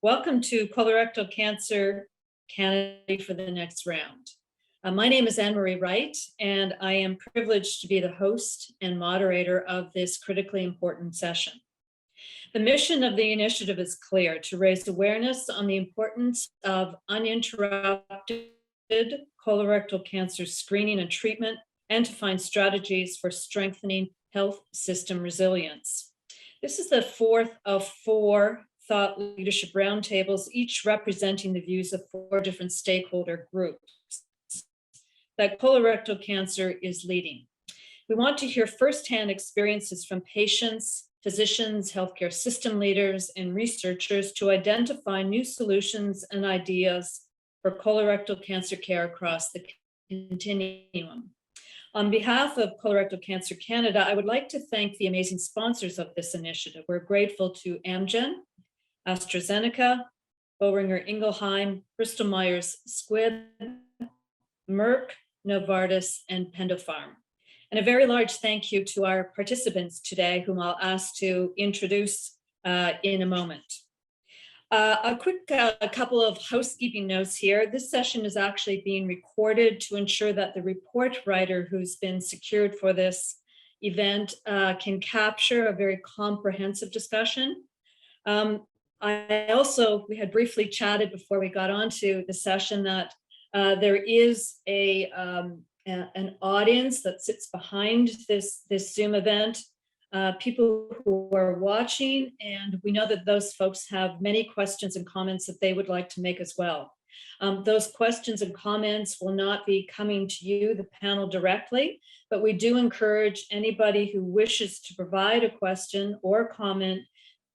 Welcome to Colorectal Cancer Candidate for the Next Round. My name is Anne-Marie Wright, and I am privileged to be the host and moderator of this critically important session. The mission of the initiative is clear: to raise awareness on the importance of uninterrupted colorectal cancer screening and treatment, and to find strategies for strengthening health system resilience. This is the fourth of four Thought Leadership Roundtables, each representing the views of four different stakeholder groups that colorectal cancer is leading. We want to hear firsthand experiences from patients, physicians, healthcare system leaders, and researchers to identify new solutions and ideas for colorectal cancer care across the continuum. On behalf of Colorectal Cancer Canada, I would like to thank the amazing sponsors of this initiative. We're grateful to Amgen, AstraZeneca, Boehringer Ingelheim, Bristol Myers Squibb, Merck, Novartis, and Pendopharm. And a very large thank you to our participants today, whom I'll ask to introduce in a moment. A quick couple of housekeeping notes here. This session is actually being recorded to ensure that the report writer who's been secured for this event can capture a very comprehensive discussion. We had briefly chatted before we got onto the session that there is an audience that sits behind this Zoom event, people who are watching, and we know that those folks have many questions and comments that they would like to make as well. Those questions and comments will not be coming to you, the panel, directly, but we do encourage anybody who wishes to provide a question or comment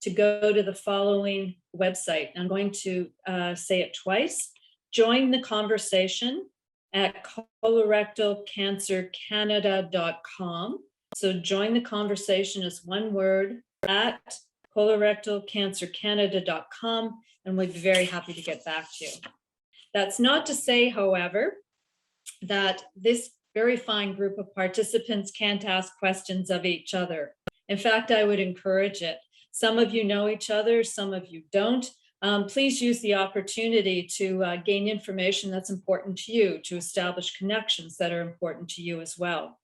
to go to the following website. I'm going to say it twice: join the conversation at colorectalcancercanada.com. So join the conversation is one word at colorectalcancercanada.com, and we'd be very happy to get back to you. That's not to say, however, that this very fine group of participants can't ask questions of each other. In fact, I would encourage it. Some of you know each other, some of you don't. Please use the opportunity to gain information that's important to you, to establish connections that are important to you as well.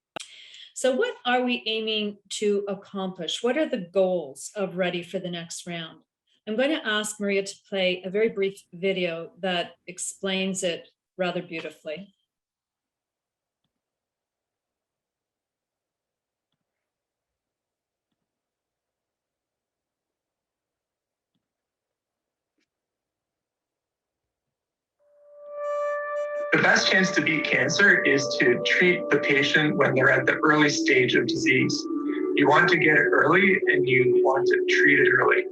So what are we aiming to accomplish? What are the goals of Ready for the Next Round? I'm going to ask Maria to play a very brief video that explains it rather beautifully. The best chance to beat cancer is to treat the patient when they're at the early stage of disease. You want to get it early and you want to treat it early.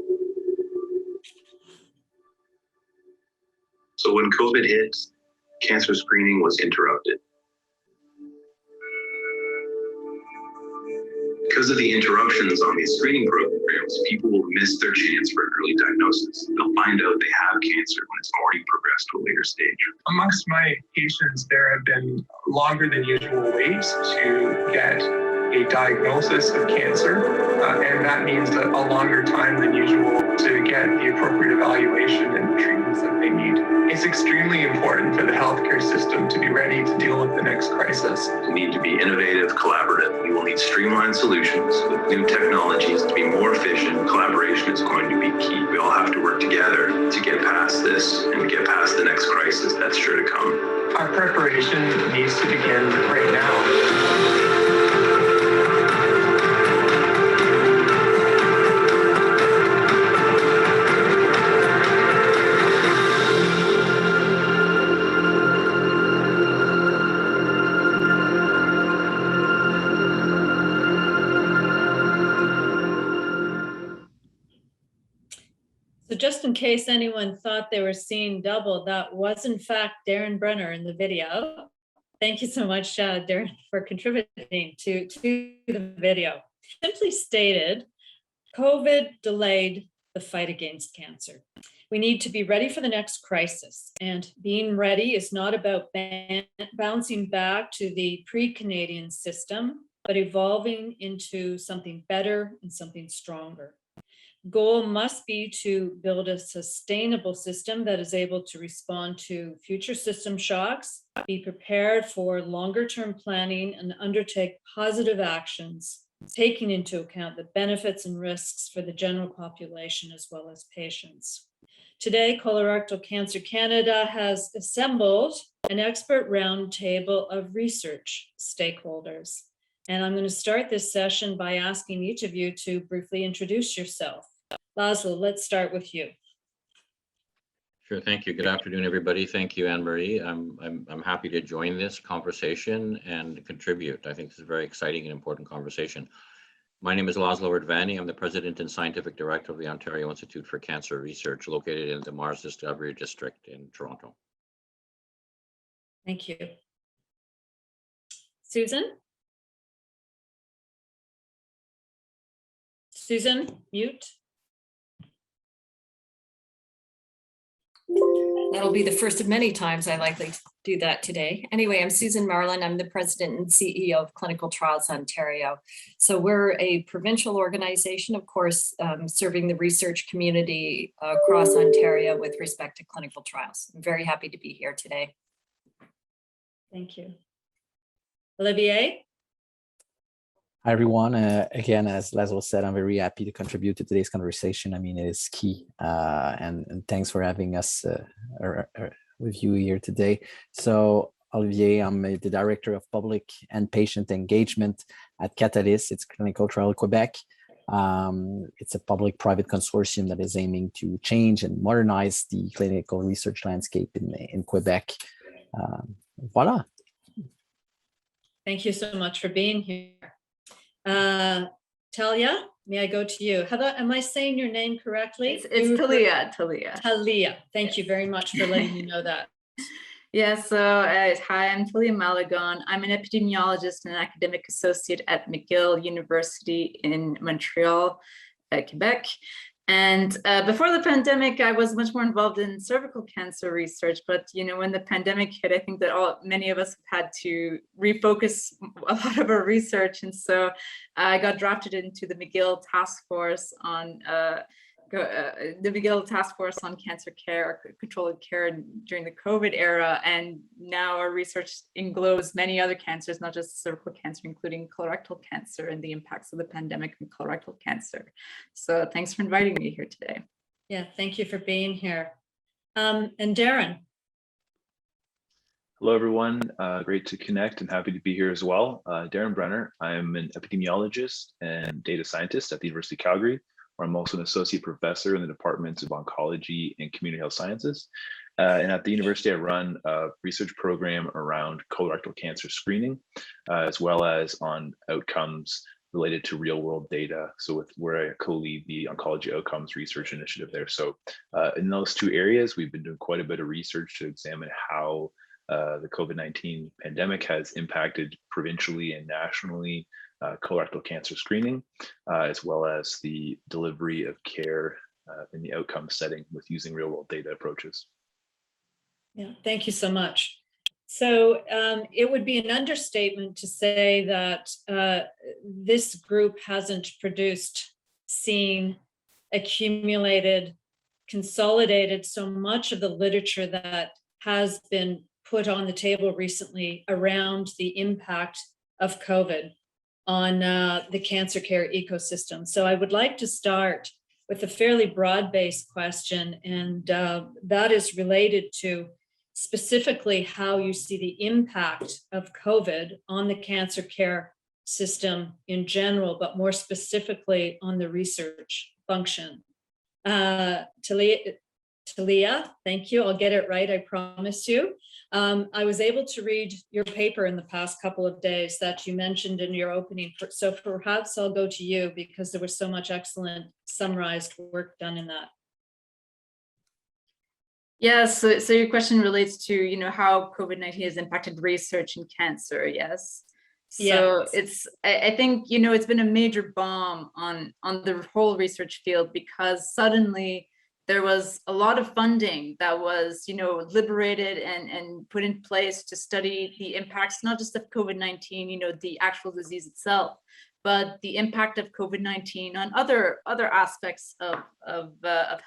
So when COVID hit, cancer screening was interrupted. Because of the interruptions on these screening programs, people will miss their chance for early diagnosis. They'll find out they have cancer when it's already progressed to a later stage. Amongst my patients, there have been longer than usual waits to get a diagnosis of cancer, and that means a longer time than usual to get the appropriate evaluation and treatments that they need. It's extremely important for the healthcare system to be ready to deal with the next crisis. We need to be innovative, collaborative. We will need streamlined solutions with new technologies to be more efficient. Collaboration is going to be key. We all have to work together to get past this and get past the next crisis that's sure to come. Our preparation needs to begin right now. So just in case anyone thought they were seeing double, that was in fact Darren Brenner in the video. Thank you so much, Darren, for contributing to the video. Simply stated, COVID delayed the fight against cancer. We need to be ready for the next crisis. And being ready is not about bouncing back to the pre-Canadian system, but evolving into something better and something stronger. goal must be to build a sustainable system that is able to respond to future system shocks, be prepared for longer-term planning, and undertake positive actions, taking into account the benefits and risks for the general population as well as patients. Today, Colorectal Cancer Canada has assembled an expert roundtable of research stakeholders. And I'm going to start this session by asking each of you to briefly introduce yourself. Laszlo, let's start with you. Sure, thank you. Good afternoon, everybody. Thank you, Anne-Marie. I'm happy to join this conversation and contribute. I think this is a very exciting and important conversation. My name is Laszlo Erdvani. I'm the President and Scientific Director of the Ontario Institute for Cancer Research, located in the Mars Discovery District in Toronto. Thank you. Susan? Susan, mute. That'll be the first of many times I likely do that today. Anyway, I'm Susan Marlin. I'm the President and CEO of Clinical Trials Ontario. So we're a provincial organization, of course, serving the research community across Ontario with respect to clinical trials. I'm very happy to be here today. Thank you. Olivier? Hi, everyone. Again, as Laszlo said, I'm very happy to contribute to today's conversation. I mean, it is key. And thanks for having us with you here today. So, Olivier, I'm the Director of Public and Patient Engagement at Catalyst. It's Clinical Trial Quebec. It's a public-private consortium that is aiming to change and modernize the clinical research landscape in Quebec. Voila. Thank you so much for being here. Talia, may I go to you? Am I saying your name correctly? It's Talia. Talia, thank you very much for letting me know that. Yeah, so hi, I'm Talia Malagon. I'm an epidemiologist and an academic associate at McGill University in Montreal, Quebec. And before the pandemic, I was much more involved in cervical cancer research. But when the pandemic hit, I think that many of us have had to refocus a lot of our research. And so I got drafted into the McGill task force on cancer care, controlled care during the COVID era. And now our research englobes many other cancers, not just cervical cancer, including colorectal cancer and the impacts of the pandemic on colorectal cancer. So thanks for inviting me here today. Yeah, thank you for being here. And Darren. Hello, everyone. Great to connect and happy to be here as well. Darren Brenner. I am an epidemiologist and data scientist at the University of Calgary, where I'm also an associate professor in the departments of oncology and community health sciences. And at the university, I run a research program around colorectal cancer screening, as well as on outcomes related to real world data. So where I co-lead the oncology outcomes research initiative there. So in those two areas, we've been doing quite a bit of research to examine how the COVID-19 pandemic has impacted provincially and nationally colorectal cancer screening, as well as the delivery of care in the outcome setting with using real world data approaches. Yeah, thank you so much. So it would be an understatement to say that this group hasn't seen, accumulated, consolidated so much of the literature that has been put on the table recently around the impact of COVID on the cancer care ecosystem. So I would like to start with a fairly broad-based question, and that is related to specifically how you see the impact of COVID on the cancer care system in general, but more specifically on the research function. Talia, thank you. I'll get it right, I promise you. I was able to read your paper in the past couple of days that you mentioned in your opening. So perhaps I'll go to you because there was so much excellent summarized work done in that. Yes, so your question relates to, how COVID-19 has impacted research in cancer, yes? So yes. I think, it's been a major bomb on the whole research field because suddenly there was a lot of funding that was, liberated and put in place to study the impacts, not just of COVID-19, the actual disease itself, but the impact of COVID-19 on other aspects of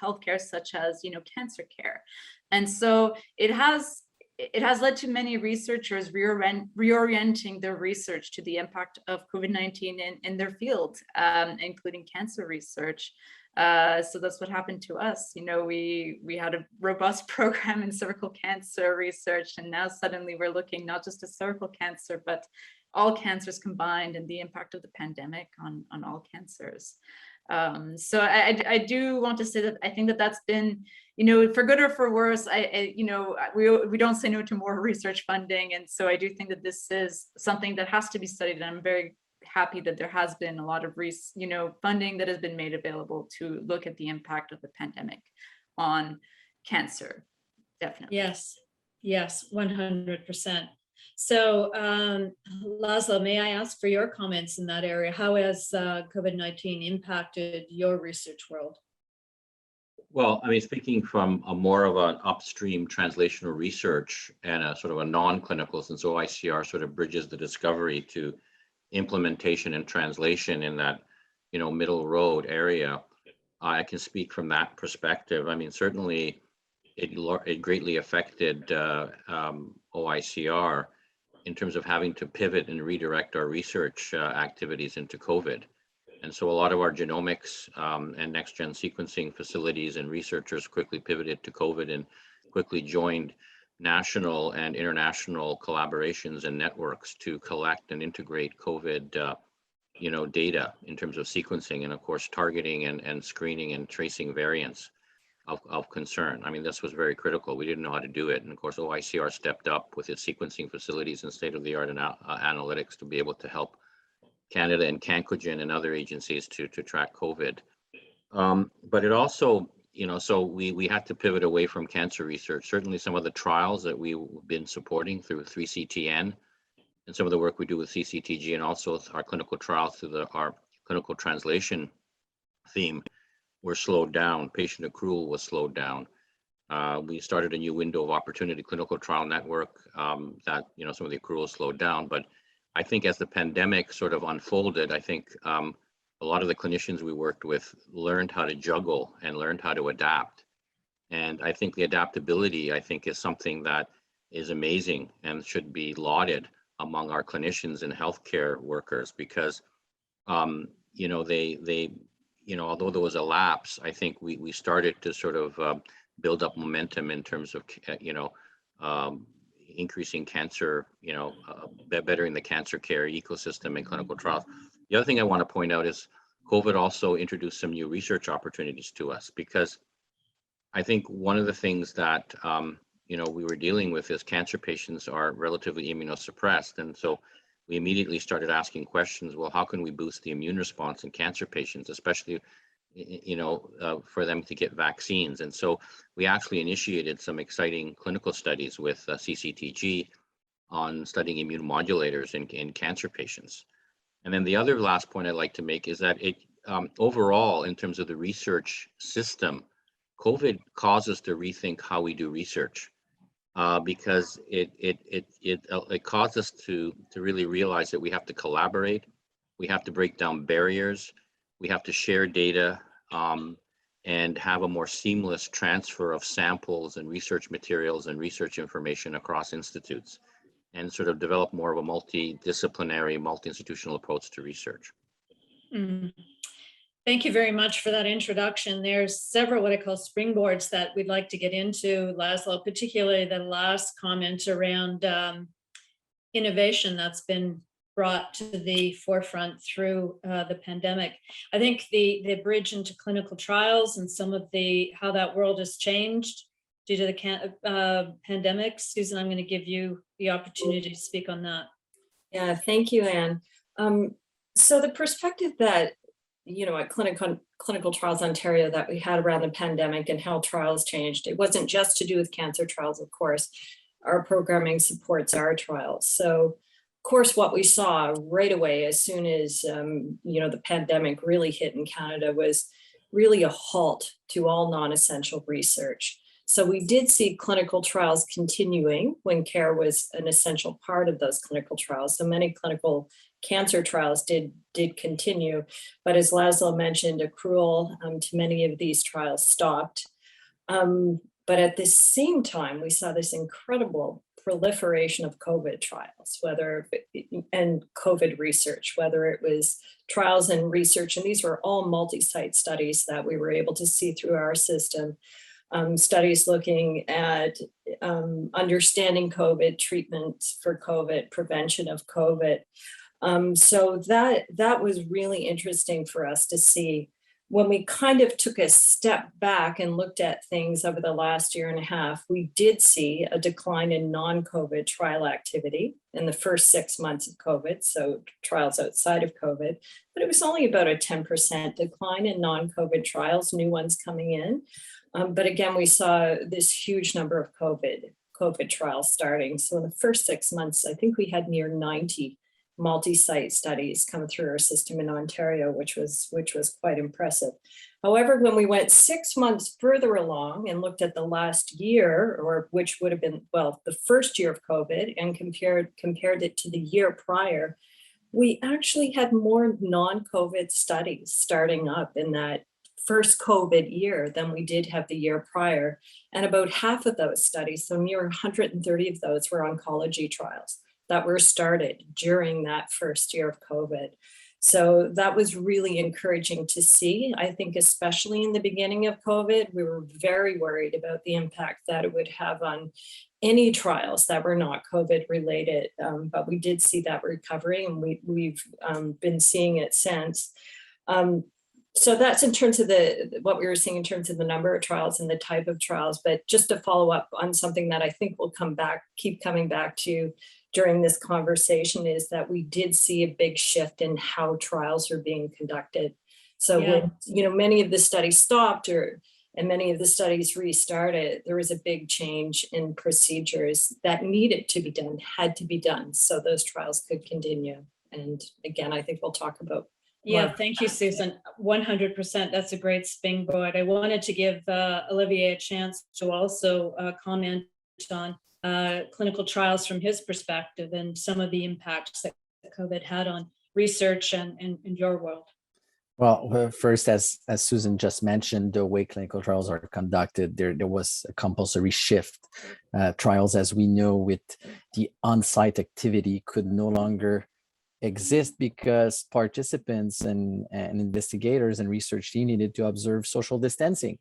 healthcare, such as cancer care. And so it has led to many researchers reorienting their research to the impact of COVID-19 in their field, including cancer research. So that's what happened to us. We had a robust program in cervical cancer research, and now suddenly we're looking not just at cervical cancer, but all cancers combined and the impact of the pandemic on all cancers. So I do want to say that I think that that's been, for good or for worse, we don't say no to more research funding. And so I do think that this is something that has to be studied. And I'm very happy that there has been a lot of funding that has been made available to look at the impact of the pandemic on cancer. Definitely. Yes, 100%. So Laszlo, may I ask for your comments in that area? How has COVID-19 impacted your research world? Well, I mean, speaking from a more of an upstream translational research and a sort of a non-clinical, since OICR sort of bridges the discovery to implementation and translation in that, middle road area, I can speak from that perspective. I mean, certainly it greatly affected OICR in terms of having to pivot and redirect our research activities into COVID. And so a lot of our genomics and next-gen sequencing facilities and researchers quickly pivoted to COVID and quickly joined national and international collaborations and networks to collect and integrate COVID data in terms of sequencing and of course targeting and screening and tracing variants of concern. I mean, this was very critical. We didn't know how to do it. And of course, OICR stepped up with its sequencing facilities and state-of-the-art analytics to be able to help Canada and Cancogen and other agencies to track COVID. But it also, so we had to pivot away from cancer research. Certainly some of the trials that we've been supporting through 3CTN and some of the work we do with CCTG and also our clinical trials through our clinical translation theme were slowed down. Patient accrual was slowed down. We started a new window of opportunity clinical trial network that, some of the accruals slowed down. But I think as the pandemic sort of unfolded, I think a lot of the clinicians we worked with learned how to juggle and learned how to adapt. And I think the adaptability, is something that is amazing and should be lauded among our clinicians and healthcare workers because, although there was a lapse, I think we started to sort of build up momentum in terms of, increasing cancer, bettering the cancer care ecosystem and clinical trials. The other thing I want to point out is COVID also introduced some new research opportunities to us because I think one of the things that, we were dealing with is cancer patients are relatively immunosuppressed. And so we immediately started asking questions, well, how can we boost the immune response in cancer patients, especially, for them to get vaccines? And so we actually initiated some exciting clinical studies with CCTG on studying immunomodulators in cancer patients. And then the other last point I'd like to make is that it overall, in terms of the research system, COVID caused us to rethink how we do research. Because it caused us to really realize that we have to collaborate, we have to break down barriers, we have to share data and have a more seamless transfer of samples and research materials and research information across institutes and sort of develop more of a multidisciplinary, multi-institutional approach to research. Mm. Thank you very much for that introduction. There's several what I call springboards that we'd like to get into, Laszlo, particularly the last comment around innovation that's been brought to the forefront through the pandemic. I think the bridge into clinical trials and some of how that world has changed due to the pandemic. Susan, I'm going to give you the opportunity to speak on that. Yeah, thank you, Anne. So the perspective that at Clinical Trials Ontario that we had around the pandemic and how trials changed. It wasn't just to do with cancer trials, of course. Our programming supports our trials. So, of course, what we saw right away as soon as, the pandemic really hit in Canada was really a halt to all non-essential research. So we did see clinical trials continuing when care was an essential part of those clinical trials. So many clinical cancer trials did continue, but as Laszlo mentioned, accrual to many of these trials stopped. But at the same time, we saw this incredible proliferation of COVID trials, and COVID research, whether it was trials and research, and these were all multi-site studies that we were able to see through our system. Studies looking at understanding COVID, treatment for COVID, prevention of COVID. So that was really interesting for us to see. When we kind of took a step back and looked at things over the last year and a half, we did see a decline in non-COVID trial activity in the first 6 months of COVID, so trials outside of COVID, but it was only about a 10% decline in non-COVID trials, new ones coming in. But again, we saw this huge number of COVID trials starting. So in the first 6 months, I think we had near 90 multi-site studies come through our system in Ontario, which was quite impressive. However, when we went 6 months further along and looked at the last year, or which would have been, well, the first year of COVID, and compared it to the year prior, we actually had more non-COVID studies starting up in that first COVID year than we did have the year prior. And about half of those studies, so near 130 of those, were oncology trials that were started during that first year of COVID. So that was really encouraging to see. I think especially in the beginning of COVID, we were very worried about the impact that it would have on any trials that were not COVID related. But we did see that recovery, and we've been seeing it since. So that's in terms of what we were seeing in terms of the number of trials and the type of trials. But just to follow up on something that I think will keep coming back to during this conversation, is that we did see a big shift in how trials are being conducted. So when many of the studies stopped and many of the studies restarted, there was a big change in procedures that needed to be done, had to be done, so those trials could continue. And again, I think we'll talk about. Yeah, thank you, Susan. 100%. That's a great springboard. I wanted to give Olivier a chance to also comment on clinical trials from his perspective and some of the impacts that COVID had on research and your world. Well, first, as Susan just mentioned, the way clinical trials are conducted, there was a compulsory shift. Trials, as we know, with the on-site activity could no longer exist because participants and investigators and research team needed to observe social distancing.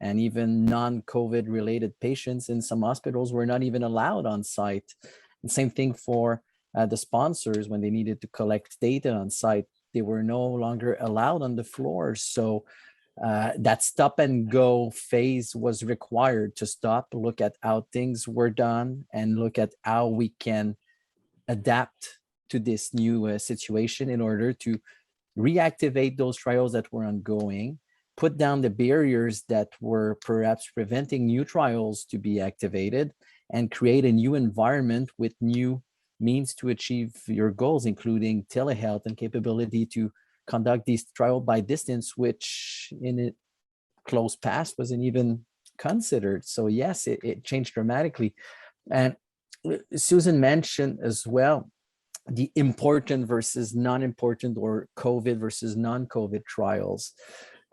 And even non-COVID related patients in some hospitals were not even allowed on site. And same thing for the sponsors. When they needed to collect data on site, they were no longer allowed on the floor. So that stop and go phase was required to stop, look at how things were done, and look at how we can adapt to this new situation in order to reactivate those trials that were ongoing, put down the barriers that were perhaps preventing new trials to be activated, and create a new environment with new means to achieve your goals, including telehealth and capability to conduct these trials by distance, which in a close past wasn't even considered. So yes, it changed dramatically. And Susan mentioned as well the important versus non-important, or COVID versus non-COVID trials.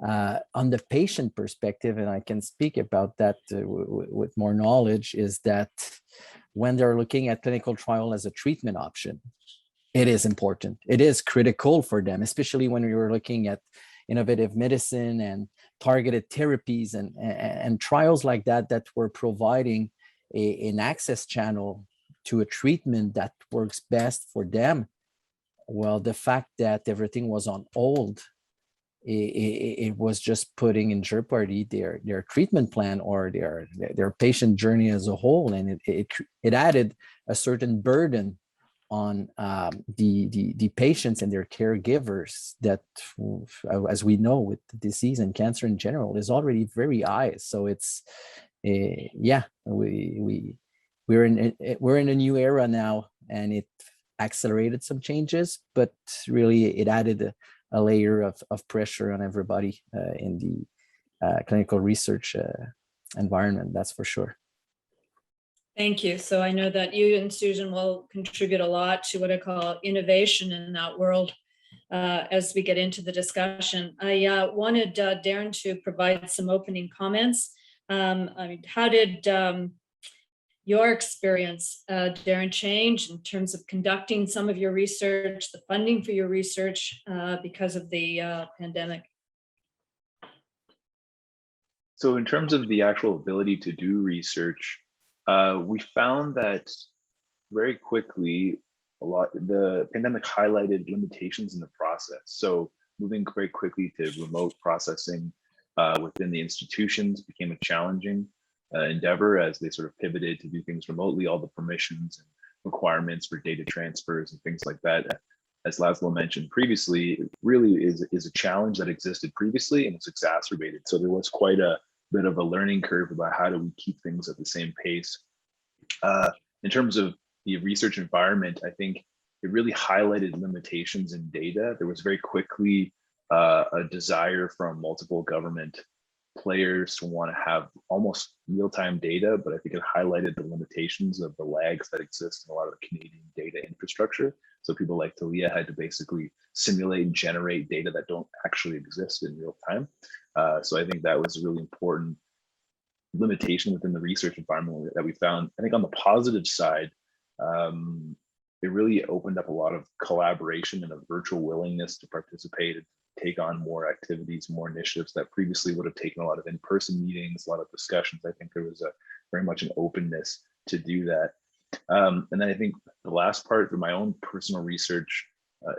On the patient perspective, and I can speak about that with more knowledge, is that when they're looking at clinical trial as a treatment option, it is important. It is critical for them, especially when we were looking at innovative medicine and targeted therapies and trials like that were providing an access channel to a treatment that works best for them. Well, the fact that everything was on hold, it was just putting in jeopardy their treatment plan or their patient journey as a whole, and it added a certain burden on the patients and their caregivers that, as we know, with the disease and cancer in general, is already very high. So it's we're in a new era now, and it accelerated some changes, but really it added a layer of pressure on everybody in the clinical research environment, that's for sure. Thank you. So I know that you and Susan will contribute a lot to what I call innovation in that world as we get into the discussion. I wanted Darren to provide some opening comments. How did your experience, Darren, change in terms of conducting some of your research, the funding for your research because of the pandemic? So in terms of the actual ability to do research, we found that very quickly, the pandemic highlighted limitations in the process. So moving very quickly to remote processing within the institutions became a challenging endeavor as they sort of pivoted to do things remotely, all the permissions and requirements for data transfers and things like that. As Laszlo mentioned previously, it really is a challenge that existed previously and it's exacerbated. So there was quite a bit of a learning curve about how do we keep things at the same pace. In terms of the research environment, I think it really highlighted limitations in data. There was very quickly a desire from multiple government players to want to have almost real-time data, but I think it highlighted the limitations of the lags that exist in a lot of the Canadian data infrastructure. So people like Talia had to basically simulate and generate data that don't actually exist in real time. So I think that was a really important limitation within the research environment that we found. I think on the positive side, it really opened up a lot of collaboration and a virtual willingness to participate and take on more activities, more initiatives that previously would have taken a lot of in-person meetings, a lot of discussions. I think there was very much an openness to do that. And then I think the last part for my own personal research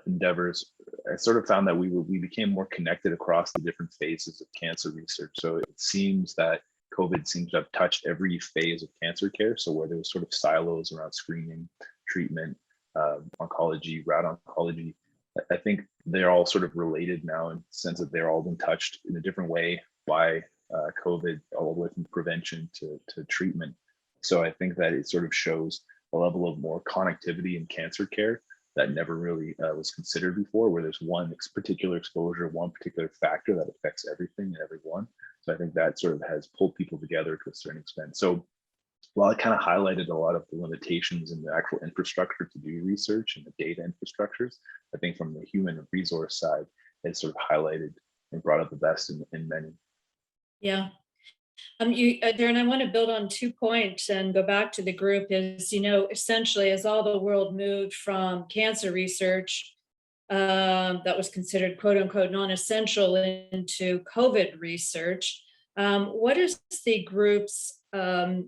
endeavors, I sort of found that we became more connected across the different phases of cancer research. So it seems that COVID seems to have touched every phase of cancer care. So where there was sort of silos around screening, treatment, oncology, rat oncology, I think they're all sort of related now in the sense that they're all been touched in a different way by COVID, all the way from prevention to treatment. So I think that it sort of shows a level of more connectivity in cancer care that never really was considered before, where there's one particular exposure, one particular factor that affects everything and everyone. So I think that sort of has pulled people together to a certain extent. So while it kind of highlighted a lot of the limitations in the actual infrastructure to do research and the data infrastructures, I think from the human resource side, it sort of highlighted and brought up the best in many. Yeah. Darren, I want to build on 2 points and go back to the group is, essentially as all the world moved from cancer research that was considered quote unquote non-essential into COVID research, what is the group's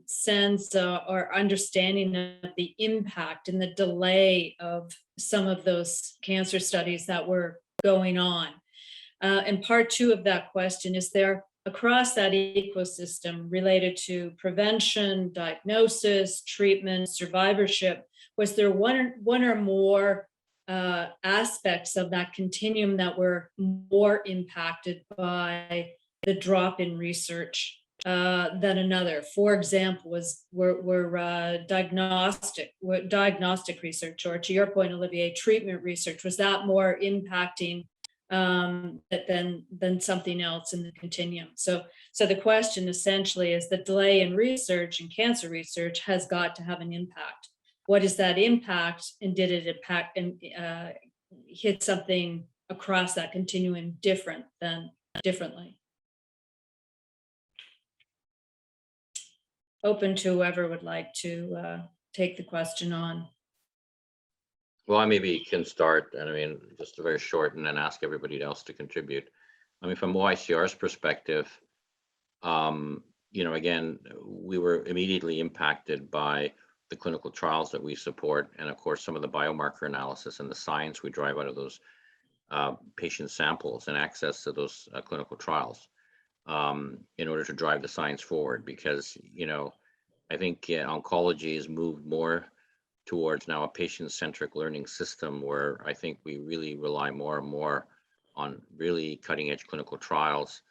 sense or understanding of the impact and the delay of some of those cancer studies that were going on? And part 2 of that question is there across that ecosystem related to prevention, diagnosis, treatment, survivorship, was there one or more aspects of that continuum that were more impacted by the drop in research than another? For example, were diagnostic research, or to your point, Olivier, treatment research, was that more impacting than something else in the continuum? So the question essentially is the delay in research and cancer research has got to have an impact. What is that impact, and did it impact and hit something across that continuum differently? Open to whoever would like to take the question on. Well, I maybe can start, and I mean, just a very short, and then ask everybody else to contribute. I mean, from OICR's perspective, again, we were immediately impacted by the clinical trials that we support, and of course, some of the biomarker analysis and the science we drive out of those patient samples and access to those clinical trials in order to drive the science forward. Because, I think oncology has moved more towards now a patient-centric learning system where I think we really rely more and more on really cutting-edge clinical trials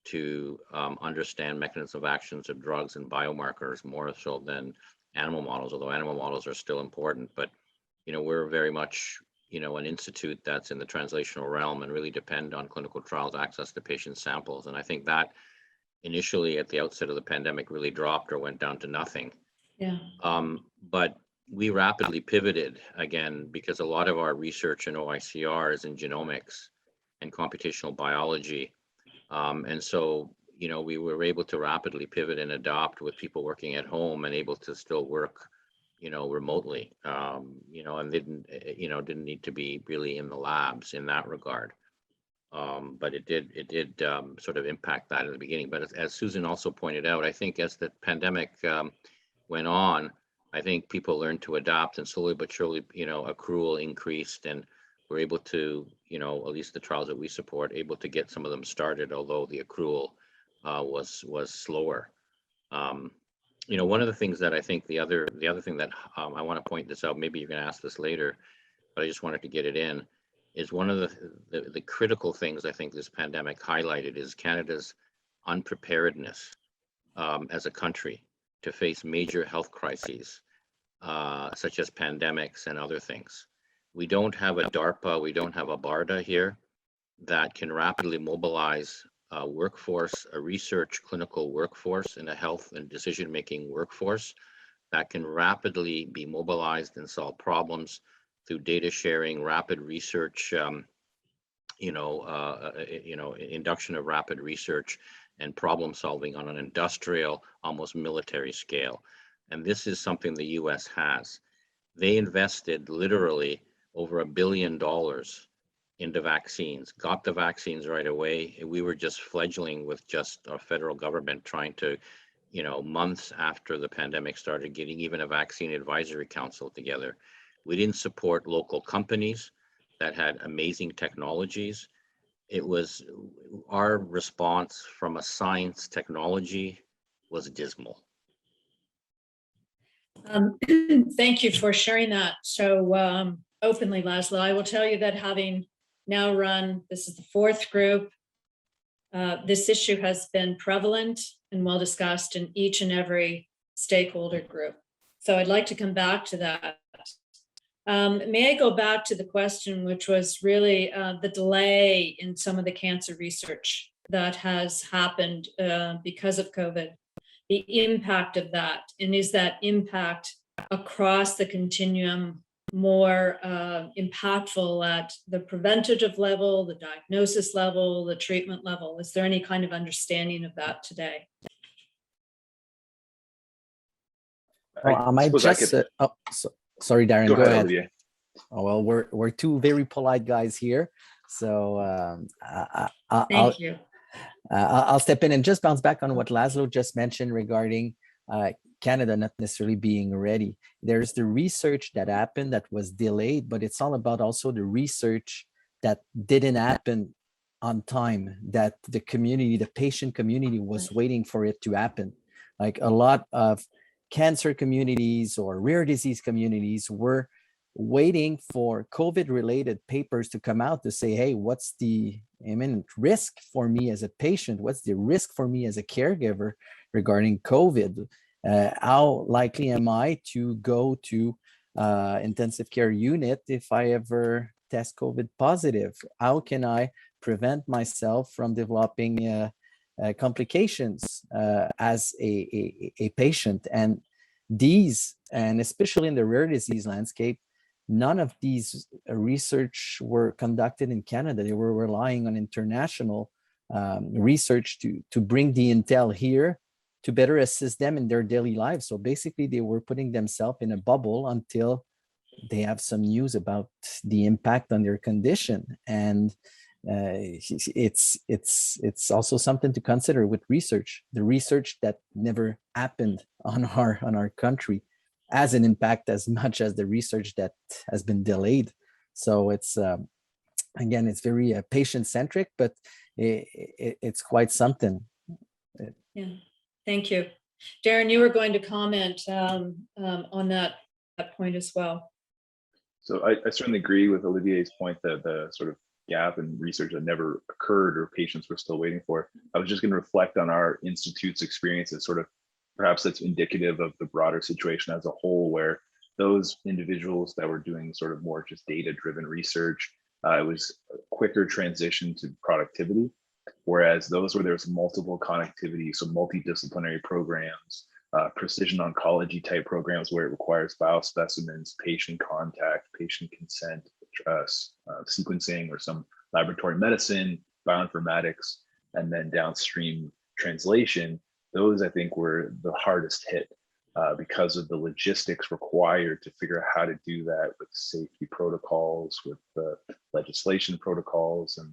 to understand mechanisms of actions of drugs and biomarkers more so than animal models, although animal models are still important. But, we're very much, an institute that's in the translational realm and really depend on clinical trials access to patient samples. And I think that initially at the outset of the pandemic really dropped or went down to nothing. Yeah. But we rapidly pivoted again because a lot of our research in OICR is in genomics and computational biology. And so, you know, we were able to rapidly pivot and adopt with people working at home and able to still work, you know, remotely, you know, and didn't need to be really in the labs in that regard. But it did sort of impact that in the beginning. But as Susan also pointed out, I think as the pandemic went on, I think people learned to adapt, and slowly but surely, you know, accrual increased, and we're able to, you know, at least the trials that we support, able to get some of them started, although the accrual was slower. You know, one of the things that I think the other thing that I want to point this out, maybe you're going to ask this later, but I just wanted to get it in, is one of the critical things I think this pandemic highlighted is Canada's unpreparedness as a country to face major health crises, such as pandemics and other things. We don't have a DARPA, we don't have a BARDA here that can rapidly mobilize a workforce, a research clinical workforce, and a health and decision-making workforce that can rapidly be mobilized and solve problems through data sharing, rapid research, induction of rapid research and problem solving on an industrial, almost military scale. And this is something the US has. They invested literally over $1 billion into vaccines, got the vaccines right away. We were just fledgling with just our federal government trying to, you know, months after the pandemic started, getting even a vaccine advisory council together. We didn't support local companies that had amazing technologies. It was our response from a science technology was dismal. Thank you for sharing that so openly, Laszlo. I will tell you that having now run, this is the fourth group, this issue has been prevalent and well discussed in each and every stakeholder group. So I'd like to come back to that. May I go back to the question, which was really the delay in some of the cancer research that has happened because of COVID, the impact of that, and is that impact across the continuum more impactful at the preventative level, the diagnosis level, the treatment level? Is there any kind of understanding of that today? Well, I might just, sorry, Darren, go ahead. Olivier. Oh, well, we're two very polite guys here. So Thank you. I'll step in and just bounce back on what Laszlo just mentioned regarding Canada not necessarily being ready. There's the research that happened that was delayed, but it's all about also the research that didn't happen on time, that the community, the patient community was waiting for it to happen. Like a lot of cancer communities or rare disease communities were waiting for COVID-related papers to come out to say, hey, what's the imminent risk for me as a patient? What's the risk for me as a caregiver regarding COVID? How likely am I to go to intensive care unit if I ever test COVID positive? How can I prevent myself from developing complications as a patient? And these, and especially in the rare disease landscape, none of these research were conducted in Canada. They were relying on international research to bring the intel here to better assist them in their daily lives. So basically, they were putting themselves in a bubble until they have some news about the impact on their condition. And it's also something to consider with research. The research that never happened on our country has an impact as much as the research that has been delayed. So it's again, it's very patient centric, but it's quite something. Yeah, thank you, Darren. You were going to comment on that point as well. So I certainly agree with Olivier's point that the sort of gap in research that never occurred or patients were still waiting for. I was just going to reflect on our institute's experiences, sort of perhaps that's indicative of the broader situation as a whole, where those individuals that were doing sort of more just data-driven research, it was a quicker transition to productivity, whereas those where there's multiple connectivity, so multidisciplinary programs, precision oncology type programs where it requires biospecimens, patient contact, patient consent, sequencing or some laboratory medicine, bioinformatics, and then downstream translation. Those I think were the hardest hit because of the logistics required to figure out how to do that with safety protocols, with the legislation protocols and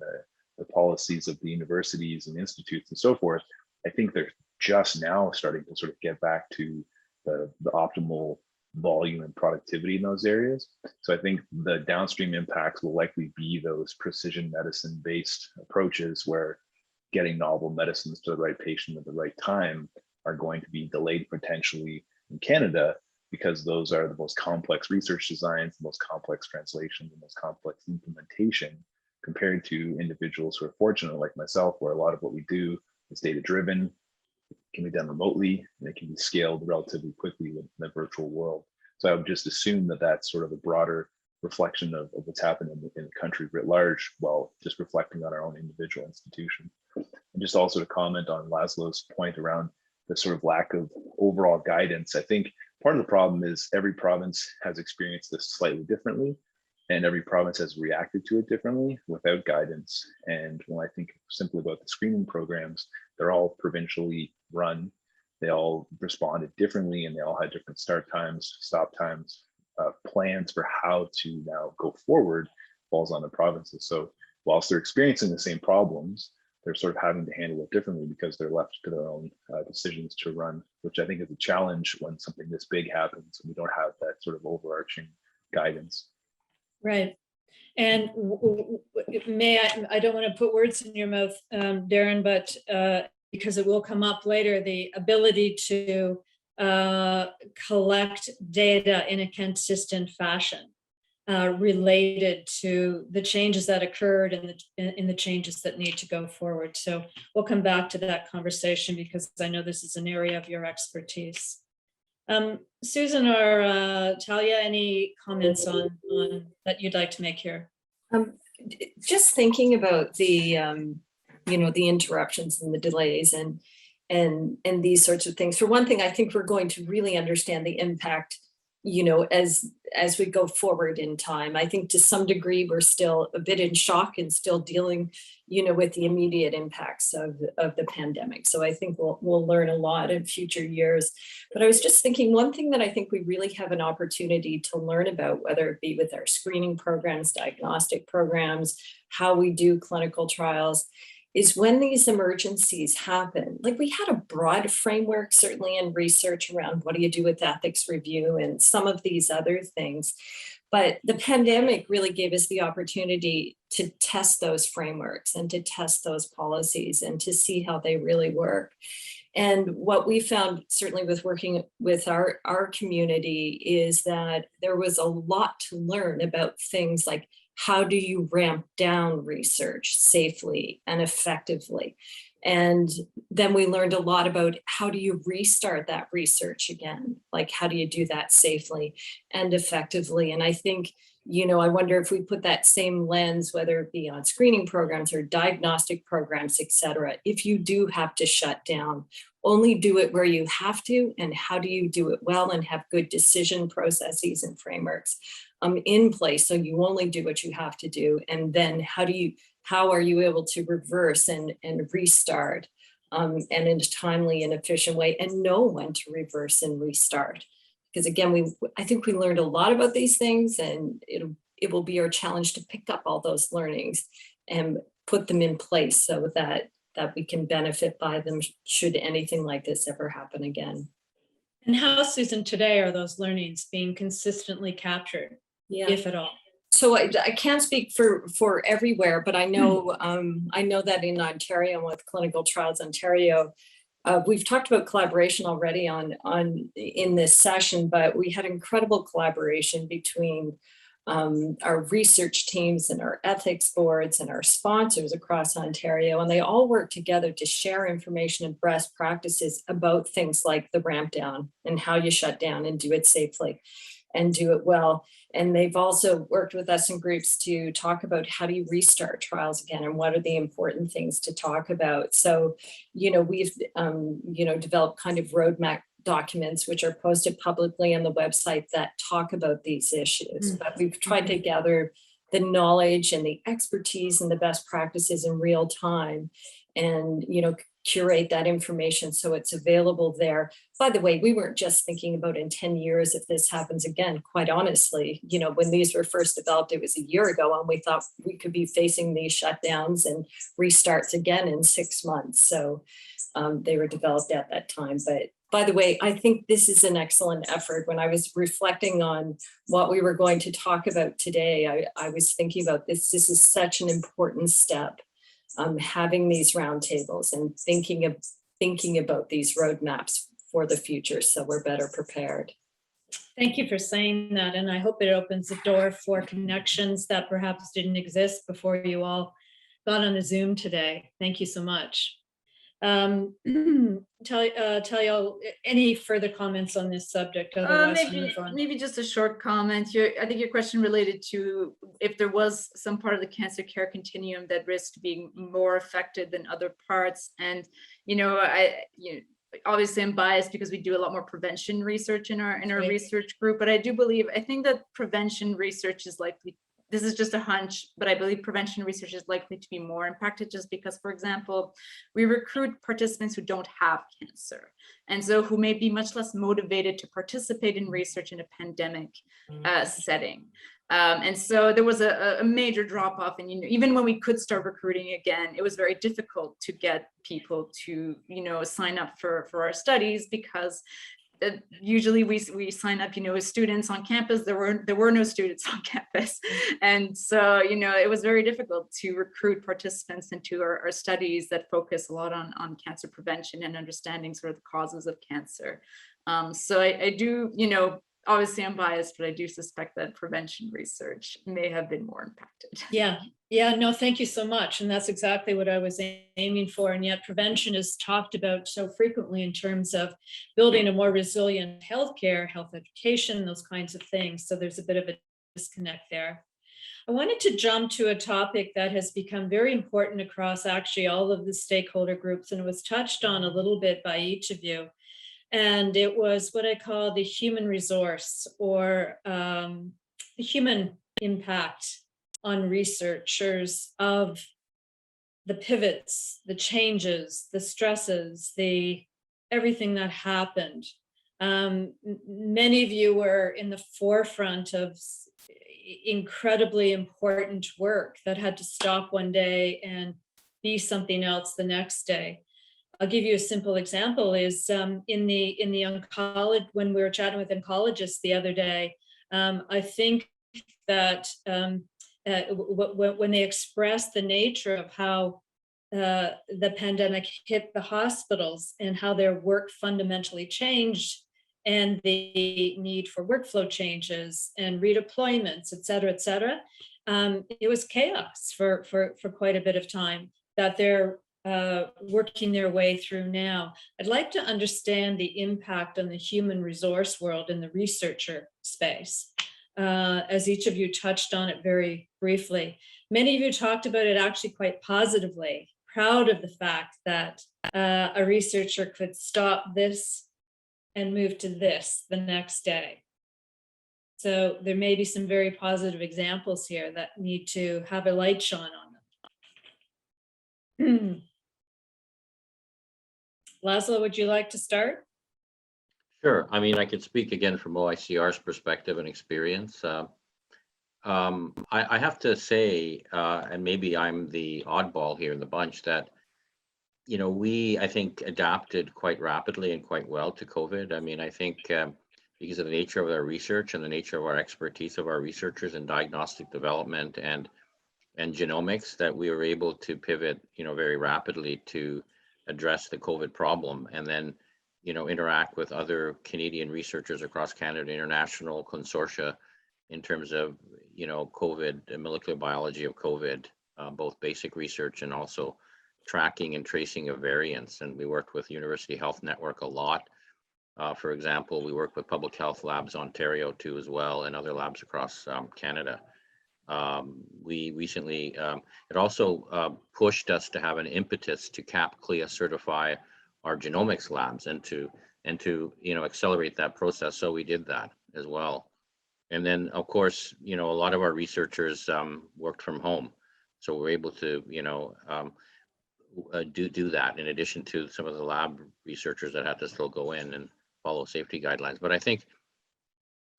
the policies of the universities and institutes and so forth. I think they're just now starting to sort of get back to the optimal volume and productivity in those areas. So I think the downstream impacts will likely be those precision medicine based approaches where getting novel medicines to the right patient at the right time are going to be delayed potentially in Canada because those are the most complex research designs, the most complex translation, the most complex implementation compared to individuals who are fortunate like myself, where a lot of what we do is data driven, can be done remotely, and it can be scaled relatively quickly in the virtual world. So I would just assume that that's sort of a broader reflection of what's happened in the country writ large, while just reflecting on our own individual institution. And just also to comment on Laszlo's point around the sort of lack of overall guidance, I think part of the problem is every province has experienced this slightly differently, and every province has reacted to it differently without guidance. And when I think simply about the screening programs, they're all provincially run. They all responded differently, and they all had different start times, stop times, plans for how to now go forward falls on the provinces. So whilst they're experiencing the same problems, they're sort of having to handle it differently because they're left to their own decisions to run, which I think is a challenge when something this big happens and we don't have that sort of overarching guidance. Right. And I don't want to put words in your mouth, Darren, but because it will come up later, the ability to collect data in a consistent fashion related to the changes that occurred and the changes that need to go forward. So we'll come back to that conversation because I know this is an area of your expertise. Susan or Talia, any comments on that you'd like to make here? Just thinking about the the interruptions and the delays and these sorts of things. For one thing, I think we're going to really understand the impact, as we go forward in time. I think to some degree we're still a bit in shock and still dealing, with the immediate impacts of the pandemic. So I think we'll learn a lot in future years. But I was just thinking, one thing that I think we really have an opportunity to learn about, whether it be with our screening programs, diagnostic programs, how we do clinical trials, is when these emergencies happen. Like, we had a broad framework, certainly in research around what do you do with ethics review and some of these other things. But the pandemic really gave us the opportunity to test those frameworks and to test those policies and to see how they really work. And what we found, certainly with working with our community, is that there was a lot to learn about things like, how do you ramp down research safely and effectively? And then we learned a lot about how do you restart that research again? Like, how do you do that safely and effectively? And I think, I wonder if we put that same lens, whether it be on screening programs or diagnostic programs, et cetera, if you do have to shut down, only do it where you have to, and how do you do it well and have good decision processes and frameworks in place, so you only do what you have to do. And then how are you able to reverse and restart and in a timely and efficient way, and know when to reverse and restart? Because again, I think we learned a lot about these things, and it will be our challenge to pick up all those learnings and put them in place so that we can benefit by them should anything like this ever happen again. And how, Susan, today are those learnings being consistently captured, if at all? So I can't speak for everywhere, but I know that in Ontario, with Clinical Trials Ontario, we've talked about collaboration already in this session, but we had incredible collaboration between our research teams and our ethics boards and our sponsors across Ontario, and they all work together to share information and best practices about things like the ramp down and how you shut down and do it safely and do it well. And they've also worked with us in groups to talk about how do you restart trials again and what are the important things to talk about. So, we've, developed kind of documents, which are posted publicly on the website that talk about these issues. But we've tried to gather the knowledge and the expertise and the best practices in real time and, curate that information so it's available there. By the way, we weren't just thinking about in 10 years if this happens again. Quite honestly, when these were first developed, it was a year ago, and we thought we could be facing these shutdowns and restarts again in 6 months. So they were developed at that time. But by the way, I think this is an excellent effort. When I was reflecting on what we were going to talk about today, I was thinking about this. This is such an important step. Having these roundtables and thinking about these roadmaps for the future, so we're better prepared. Thank you for saying that, and I hope it opens the door for connections that perhaps didn't exist before you all got on a Zoom today. Thank you so much. Talia, any further comments on this subject? Otherwise, maybe just a short comment. I think your question related to if there was some part of the cancer care continuum that risked being more affected than other parts. And obviously I'm biased because we do a lot more prevention research in our research group, but I think that prevention research is likely. This is just a hunch, but I believe prevention research is likely to be more impacted just because, for example, we recruit participants who don't have cancer, and so who may be much less motivated to participate in research in a pandemic setting. And so there was a major drop off, and even when we could start recruiting again, it was very difficult to get people to sign up for our studies because usually we sign up as students on campus. There were no students on campus, and so it was very difficult to recruit participants into our studies that focus a lot on cancer prevention and understanding sort of the causes of cancer. So I do obviously I'm biased, but I do suspect that prevention research may have been more impacted. Yeah, no, thank you so much. And that's exactly what I was aiming for. And yet prevention is talked about so frequently in terms of building a more resilient healthcare, health education, those kinds of things. So there's a bit of a disconnect there. I wanted to jump to a topic that has become very important across actually all of the stakeholder groups, and it was touched on a little bit by each of you. And it was what I call the human resource, or the human impact on researchers of the pivots, the changes, the stresses, everything that happened. Many of you were in the forefront of incredibly important work that had to stop one day and be something else the next day. I'll give you a simple example is in the oncology, when we were chatting with oncologists the other day, I think that when they expressed the nature of how the pandemic hit the hospitals and how their work fundamentally changed, and the need for workflow changes and redeployments, et cetera, it was chaos for quite a bit of time that they're working their way through now. I'd like to understand the impact on the human resource world in the researcher space, as each of you touched on it very briefly. Many of you talked about it actually quite positively, proud of the fact that a researcher could stop this and move to this the next day. So there may be some very positive examples here that need to have a light shone on them. Laszlo, would you like to start? Sure. I mean, I could speak again from OICR's perspective and experience. I have to say, and maybe I'm the oddball here in the bunch, that we, I think, adapted quite rapidly and quite well to COVID. I mean, I think because of the nature of our research and the nature of our expertise of our researchers in diagnostic development and genomics, that we were able to pivot, very rapidly to address the COVID problem, and then, interact with other Canadian researchers across Canada, international consortia, in terms of, COVID and molecular biology of COVID, both basic research and also tracking and tracing of variants. And we worked with University Health Network a lot. For example, we work with Public Health Labs Ontario too as well, and other labs across Canada. We recently, it also pushed us to have an impetus to CAP-CLIA certify our genomics labs and to and to, accelerate that process. So we did that as well. And then, of course, a lot of our researchers worked from home. So we're able to, do that in addition to some of the lab researchers that had to still go in and follow safety guidelines. But I think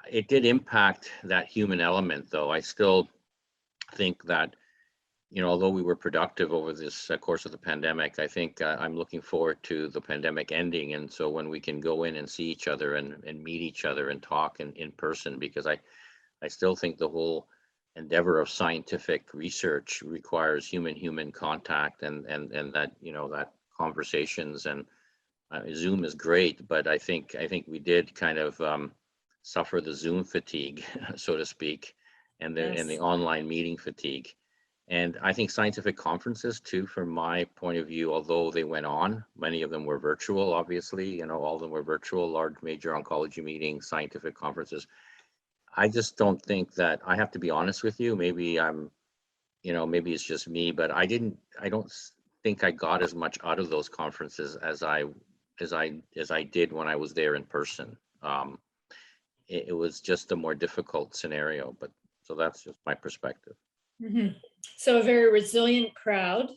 it did impact that human element, though. I still think that, although we were productive over this course of the pandemic, I think I'm looking forward to the pandemic ending. And so when we can go in and see each other and meet each other and talk in person, because I still think the whole endeavor of scientific research requires human contact and that, that conversations, and Zoom is great, but I think we did kind of suffer the Zoom fatigue, so to speak, and the online meeting fatigue. And I think scientific conferences too, from my point of view, although they went on, many of them were virtual, obviously, all of them were virtual, large major oncology meetings, scientific conferences. I just don't think that, I have to be honest with you, maybe maybe it's just me, but I don't think I got as much out of those conferences as I did when I was there in person. It was just a more difficult scenario, but so that's just my perspective. Mm-hmm. So a very resilient crowd,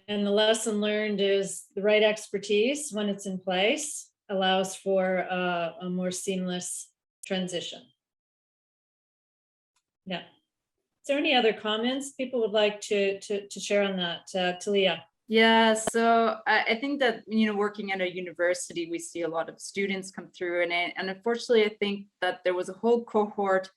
and the lesson learned is the right expertise when it's in place allows for a more seamless transition. Yeah. Is there any other comments people would like to share on that, Talia? Yeah, so I think that, working at a university, we see a lot of students come through, and unfortunately, I think that there was a whole cohort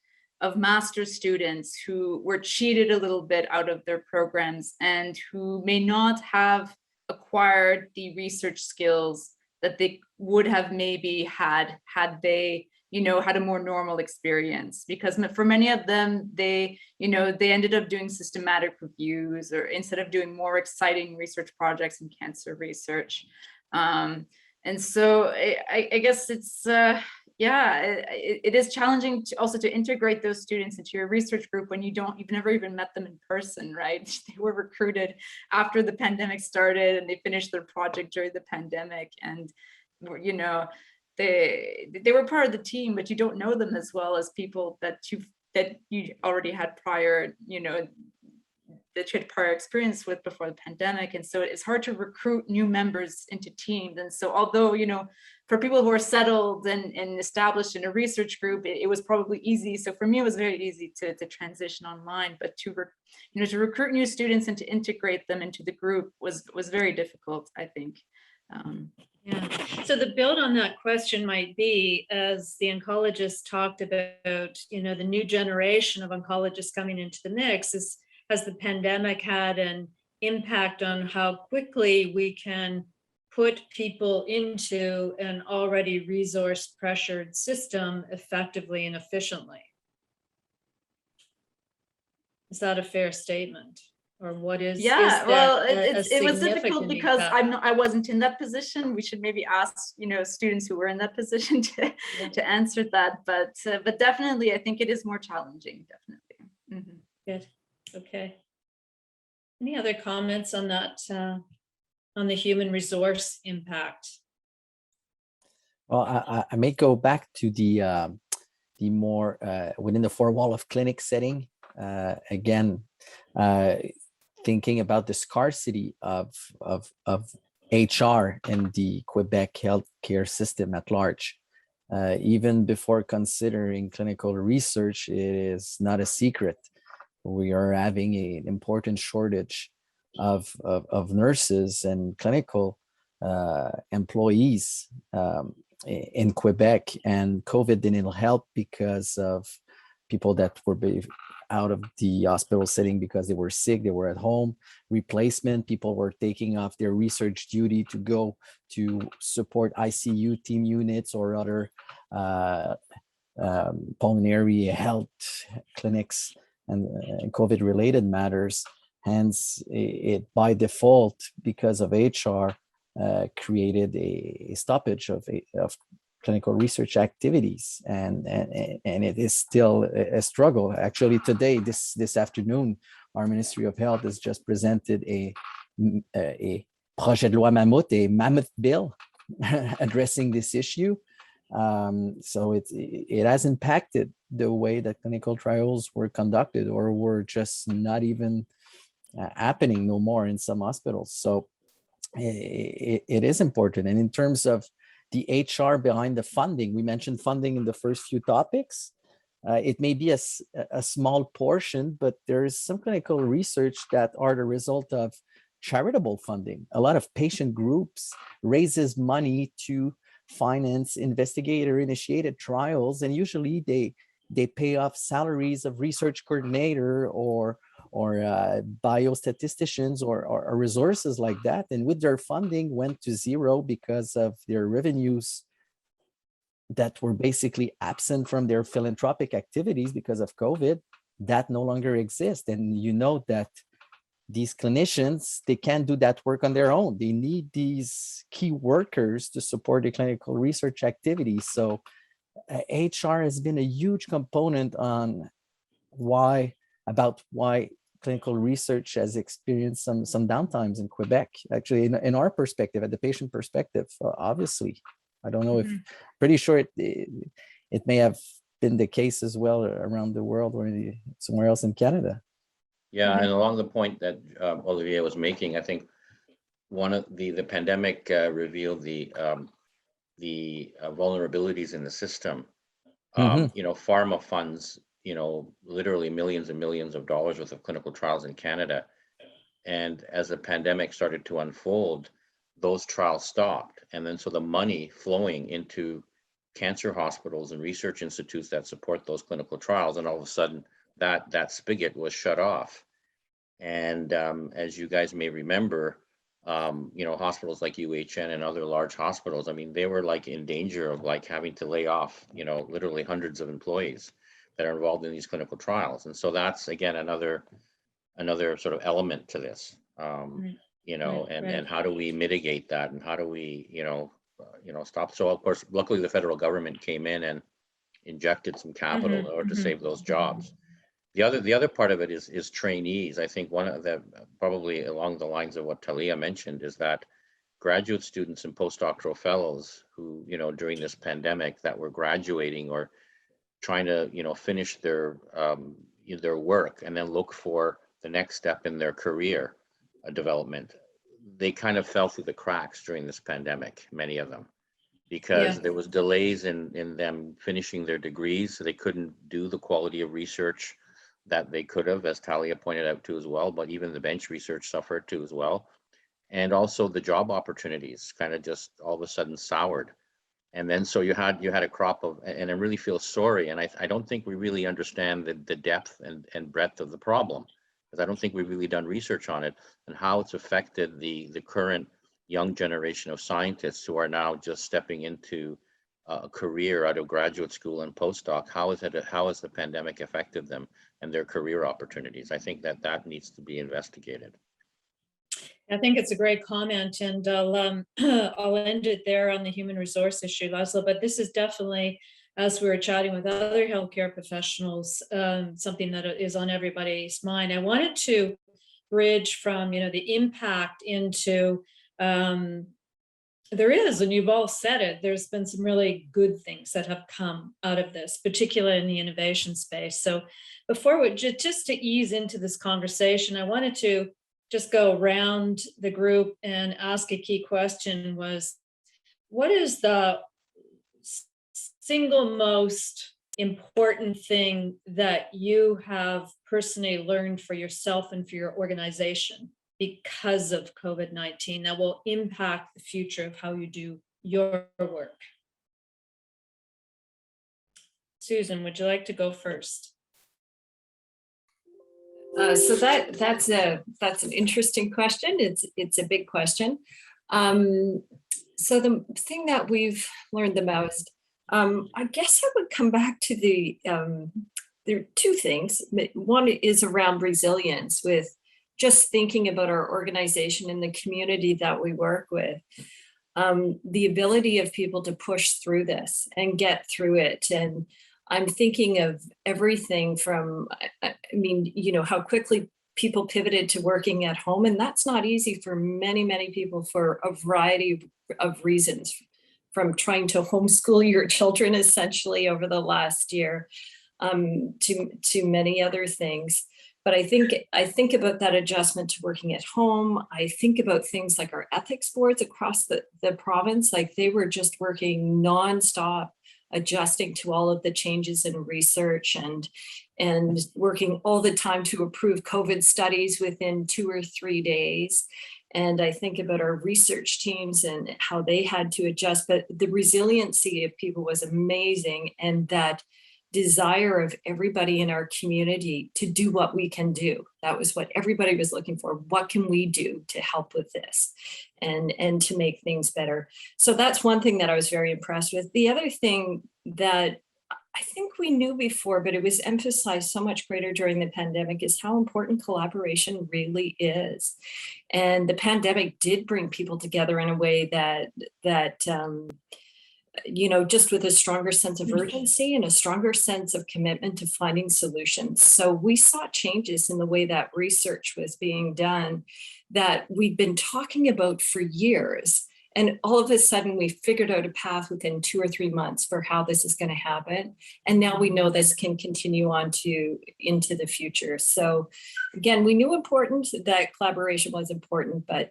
of master's students who were cheated a little bit out of their programs and who may not have acquired the research skills that they would have maybe had they had a more normal experience. Because for many of them, they ended up doing systematic reviews, or instead of doing more exciting research projects in cancer research. And so I guess it's it is challenging to integrate those students into your research group when you've never even met them in person, right? They were recruited after the pandemic started, and they finished their project during the pandemic, and they were part of the team, but you don't know them as well as people that you already had prior, that you had prior experience with before the pandemic. And so it's hard to recruit new members into teams. And so although, for people who are settled and established in a research group, it was probably easy. So for me, it was very easy to transition online, but to recruit new students and to integrate them into the group was very difficult, I think. Yeah. So the build on that question might be, as the oncologists talked about, the new generation of oncologists coming into the mix, has the pandemic had an impact on how quickly we can put people into an already resource pressured system effectively and efficiently? Is that a fair statement? Or what is? Yeah, well, it was difficult because impact? I wasn't in that position. We should maybe ask students who were in that position to answer that. But definitely, I think it is more challenging. Definitely. Mm-hmm. Good. Okay. Any other comments on that, on the human resource impact? Well, I may go back to the more within the four wall of clinic setting. Again, thinking about the scarcity of HR in the Quebec healthcare system at large. Even before considering clinical research, it is not a secret. We are having an important shortage of nurses and clinical employees in Quebec, and COVID didn't help because of people that were out of the hospital setting because they were sick, they were at home. Replacement, people were taking off their research duty to go to support ICU team units or other pulmonary health clinics and COVID related matters. Hence, it by default, because of HR, created a stoppage of clinical research activities, and it is still a struggle. Actually, today, this afternoon, our Ministry of Health has just presented a projet de loi mammoth, a mammoth bill addressing this issue. So it has impacted the way that clinical trials were conducted, or were just not even happening no more in some hospitals. So it is important. And in terms of the HR behind the funding, we mentioned funding in the first few topics. It may be a small portion, but there is some clinical research that are the result of charitable funding. A lot of patient groups raises money to finance investigator-initiated trials, and usually they pay off salaries of research coordinator or biostatisticians or resources like that. And with their funding went to zero because of their revenues that were basically absent from their philanthropic activities because of COVID, that no longer exists. And you know that these clinicians, they can't do that work on their own. They need these key workers to support the clinical research activities. So HR has been a huge component on why clinical research has experienced some downtimes in Quebec. Actually, in our perspective, at the patient perspective, obviously. I don't know if, pretty sure it may have been the case as well around the world or somewhere else in Canada. Yeah, and along the point that Olivier was making, I think one of the pandemic revealed the vulnerabilities in the system. Pharma funds, literally millions and millions of dollars worth of clinical trials in Canada. And as the pandemic started to unfold, those trials stopped. And then so the money flowing into cancer hospitals and research institutes that support those clinical trials, and all of a sudden that spigot was shut off. And as you guys may remember, hospitals like UHN and other large hospitals, I mean, they were like in danger of like having to lay off, literally hundreds of employees that are involved in these clinical trials. And so that's, again, another sort of element to this, and how do we mitigate that, and how do we, stop? So of course, luckily the federal government came in and injected some capital in order to save those jobs. The other part of it is trainees. I think one of the, probably along the lines of what Talia mentioned, is that graduate students and postdoctoral fellows who, during this pandemic that were graduating or trying to, finish their work and then look for the next step in their career development, they kind of fell through the cracks during this pandemic, many of them, because there was delays in them finishing their degrees. So they couldn't do the quality of research that they could have, as Talia pointed out too as well, but even the bench research suffered too as well. And also the job opportunities kind of just all of a sudden soured. And then so you had a crop of, and I really feel sorry, and I don't think we really understand the depth and breadth of the problem, because I don't think we've really done research on it and how it's affected the current young generation of scientists who are now just stepping into a career out of graduate school and postdoc. How has the pandemic affected them and their career opportunities? I think that needs to be investigated. I think it's a great comment, and I'll end it there on the human resource issue, Laszlo. But this is definitely, as we were chatting with other healthcare professionals, something that is on everybody's mind. I wanted to bridge from the impact into there is, and you've all said it, there's been some really good things that have come out of this, particularly in the innovation space. So before we just to ease into this conversation, I wanted to just go around the group and ask a key question: was what is the single most important thing that you have personally learned for yourself and for your organization because of COVID-19 that will impact the future of how you do your work? Susan, would you like to go first? So that's an interesting question. It's a big question. So the thing that we've learned the most, I guess I would come back to there are two things. One is around resilience, with just thinking about our organization and the community that we work with. The ability of people to push through this and get through it. And I'm thinking of everything from, how quickly people pivoted to working at home, and that's not easy for many, many people for a variety of reasons, from trying to homeschool your children essentially over the last year, to many other things. But I think about that adjustment to working at home. I think about things like our ethics boards across the province, like they were just working nonstop, adjusting to all of the changes in research and working all the time to approve COVID studies within 2 or 3 days. And I think about our research teams and how they had to adjust, but the resiliency of people was amazing. And that desire of everybody in our community to do what we can do. That was what everybody was looking for. What can we do to help with this and to make things better? So that's one thing that I was very impressed with. The other thing that I think we knew before, but it was emphasized so much greater during the pandemic, is how important collaboration really is. And the pandemic did bring people together in a way that just with a stronger sense of urgency and a stronger sense of commitment to finding solutions. So we saw changes in the way that research was being done that we'd been talking about for years. And all of a sudden we figured out a path within 2 or 3 months for how this is going to happen. And now we know this can continue on into the future. So again, we knew that collaboration was important, but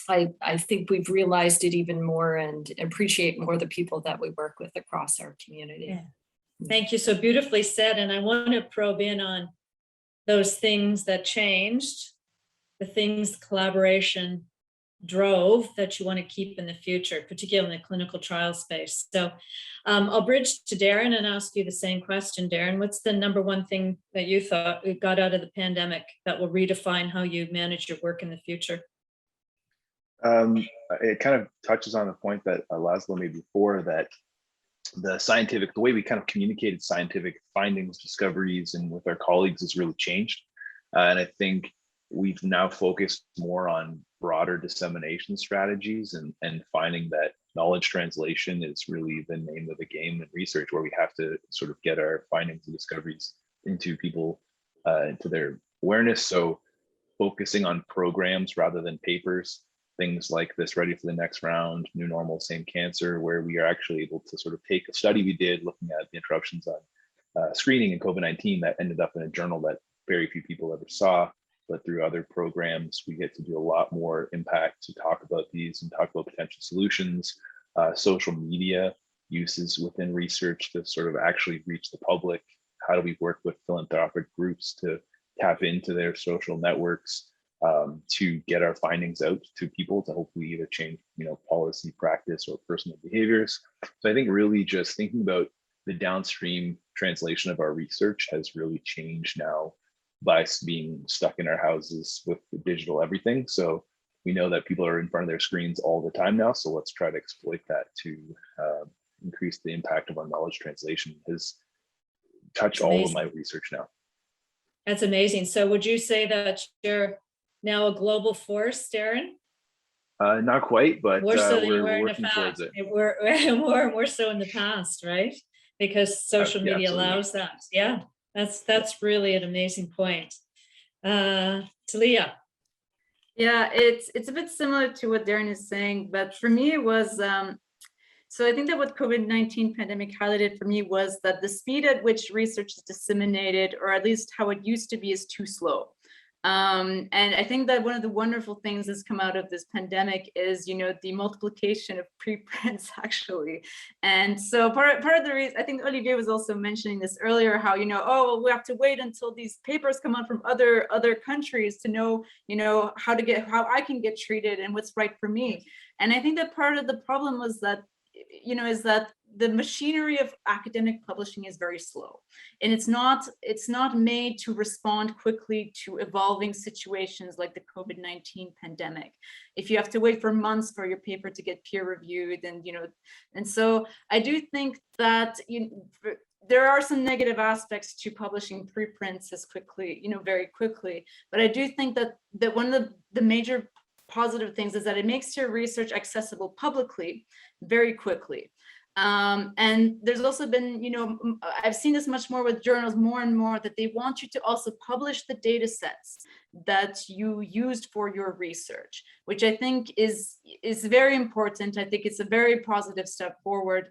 I think we've realized it even more and appreciate more the people that we work with across our community. Yeah. Thank you. So beautifully said. And I want to probe in on those things that changed, the things collaboration drove that you want to keep in the future, particularly in the clinical trial space. So I'll bridge to Darren and ask you the same question. Darren, what's the number one thing that you thought you got out of the pandemic that will redefine how you manage your work in the future? It kind of touches on the point that Laszlo made before, that the way we kind of communicated scientific findings, discoveries, and with our colleagues has really changed. And I think we've now focused more on broader dissemination strategies and finding that knowledge translation is really the name of the game in research, where we have to sort of get our findings and discoveries into people, into their awareness. So focusing on programs rather than papers, things like this Ready for the Next Round, New Normal, Same Cancer, where we are actually able to sort of take a study we did looking at the interruptions on screening in COVID-19 that ended up in a journal that very few people ever saw. But through other programs, we get to do a lot more impact to talk about these and talk about potential solutions, social media uses within research to sort of actually reach the public. How do we work with philanthropic groups to tap into their social networks to get our findings out to people to hopefully either change, policy, practice, or personal behaviors. So I think really just thinking about the downstream translation of our research has really changed now by us being stuck in our houses with the digital everything. So we know that people are in front of their screens all the time now. So let's try to exploit that to increase the impact of our knowledge translation. Has touched all of my research now. That's amazing. So would you say that you're now a global force, Darren? Not quite, but we're working towards it. We're more so in the past, right? Because social media allows that. Yeah, that's really an amazing point. Talia. Yeah, it's a bit similar to what Darren is saying, but for me it was, so I think that what COVID-19 pandemic highlighted for me was that the speed at which research is disseminated, or at least how it used to be, is too slow. And I think that one of the wonderful things that's come out of this pandemic is, the multiplication of preprints actually. And so part of the reason, I think Olivier was also mentioning this earlier, how, we have to wait until these papers come out from other countries to know, how I can get treated and what's right for me. And I think that part of the problem was that, is that the machinery of academic publishing is very slow, and it's not made to respond quickly to evolving situations like the COVID-19 pandemic. If you have to wait for months for your paper to get peer reviewed, and so I do think that there are some negative aspects to publishing preprints as quickly, very quickly. But I do think that one of the major positive things is that it makes your research accessible publicly very quickly. And there's also been, I've seen this much more with journals more and more, that they want you to also publish the data sets that you used for your research, which I think is very important. I think it's a very positive step forward.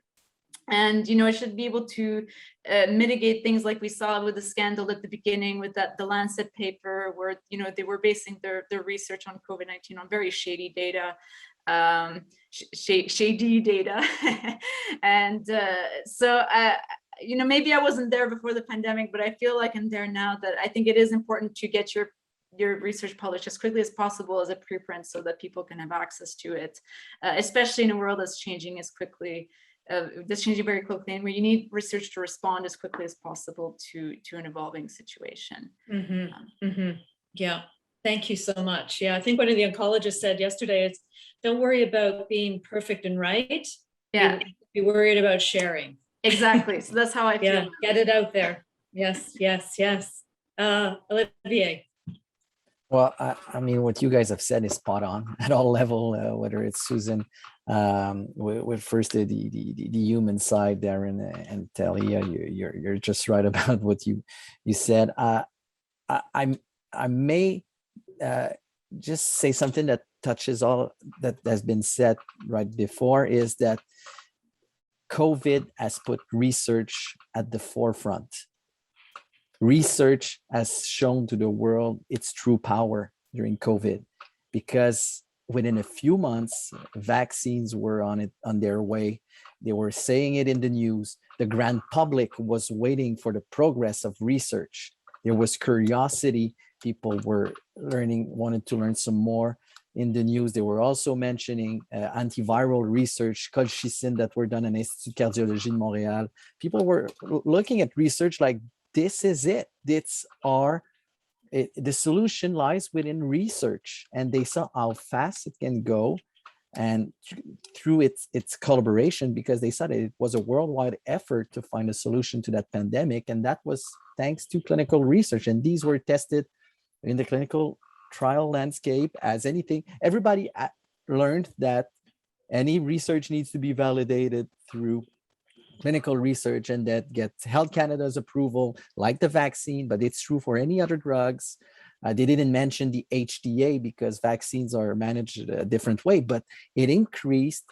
And, it should be able to mitigate things like we saw with the scandal at the beginning with the Lancet paper, where, they were basing their research on COVID-19 on very shady data. Shady data. And so maybe I wasn't there before the pandemic, but I feel like I'm there now, that I think it is important to get your research published as quickly as possible as a preprint, so that people can have access to it, especially in a world that's changing as quickly, that's changing very quickly, and where you need research to respond as quickly as possible to an evolving situation. Yeah, thank you so much. Yeah, I think one of the oncologists said yesterday, it's don't worry about being perfect and right. Yeah. Be worried about sharing. Exactly. So that's how I feel. Yeah, get it out there. Yes. Olivier. Well, I mean, what you guys have said is spot on at all level, whether it's Susan, with first the human side, Darren and Talia, you're just right about what you said. I may just say something that touches all that has been said right before, is that COVID has put research at the forefront. Research has shown to the world its true power during COVID, because within a few months, vaccines were on their way. They were saying it in the news. The grand public was waiting for the progress of research. There was curiosity. People were wanted to learn some more. In the news, they were also mentioning antiviral research, colchicine, that were done in Institut de Cardiologie in Montréal. People were looking at research like, this is it. The solution lies within research. And they saw how fast it can go, and through its collaboration, because they saw that it was a worldwide effort to find a solution to that pandemic. And that was thanks to clinical research. And these were tested in the clinical trial landscape as anything. Everybody learned that any research needs to be validated through clinical research, and that gets Health Canada's approval, like the vaccine, but it's true for any other drugs. They didn't mention the HTA because vaccines are managed a different way, but it increased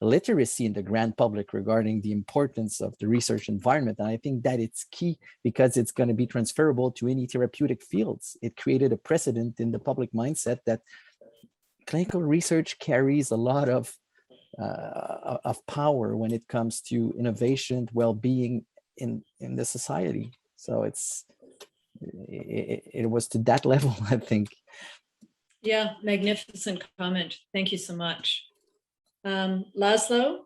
literacy in the grand public regarding the importance of the research environment. And I think that it's key, because it's going to be transferable to any therapeutic fields. It created a precedent in the public mindset that clinical research carries a lot of power when it comes to innovation, well-being in the society. So it was to that level, I think. Yeah, magnificent comment. Thank you so much. Laszlo?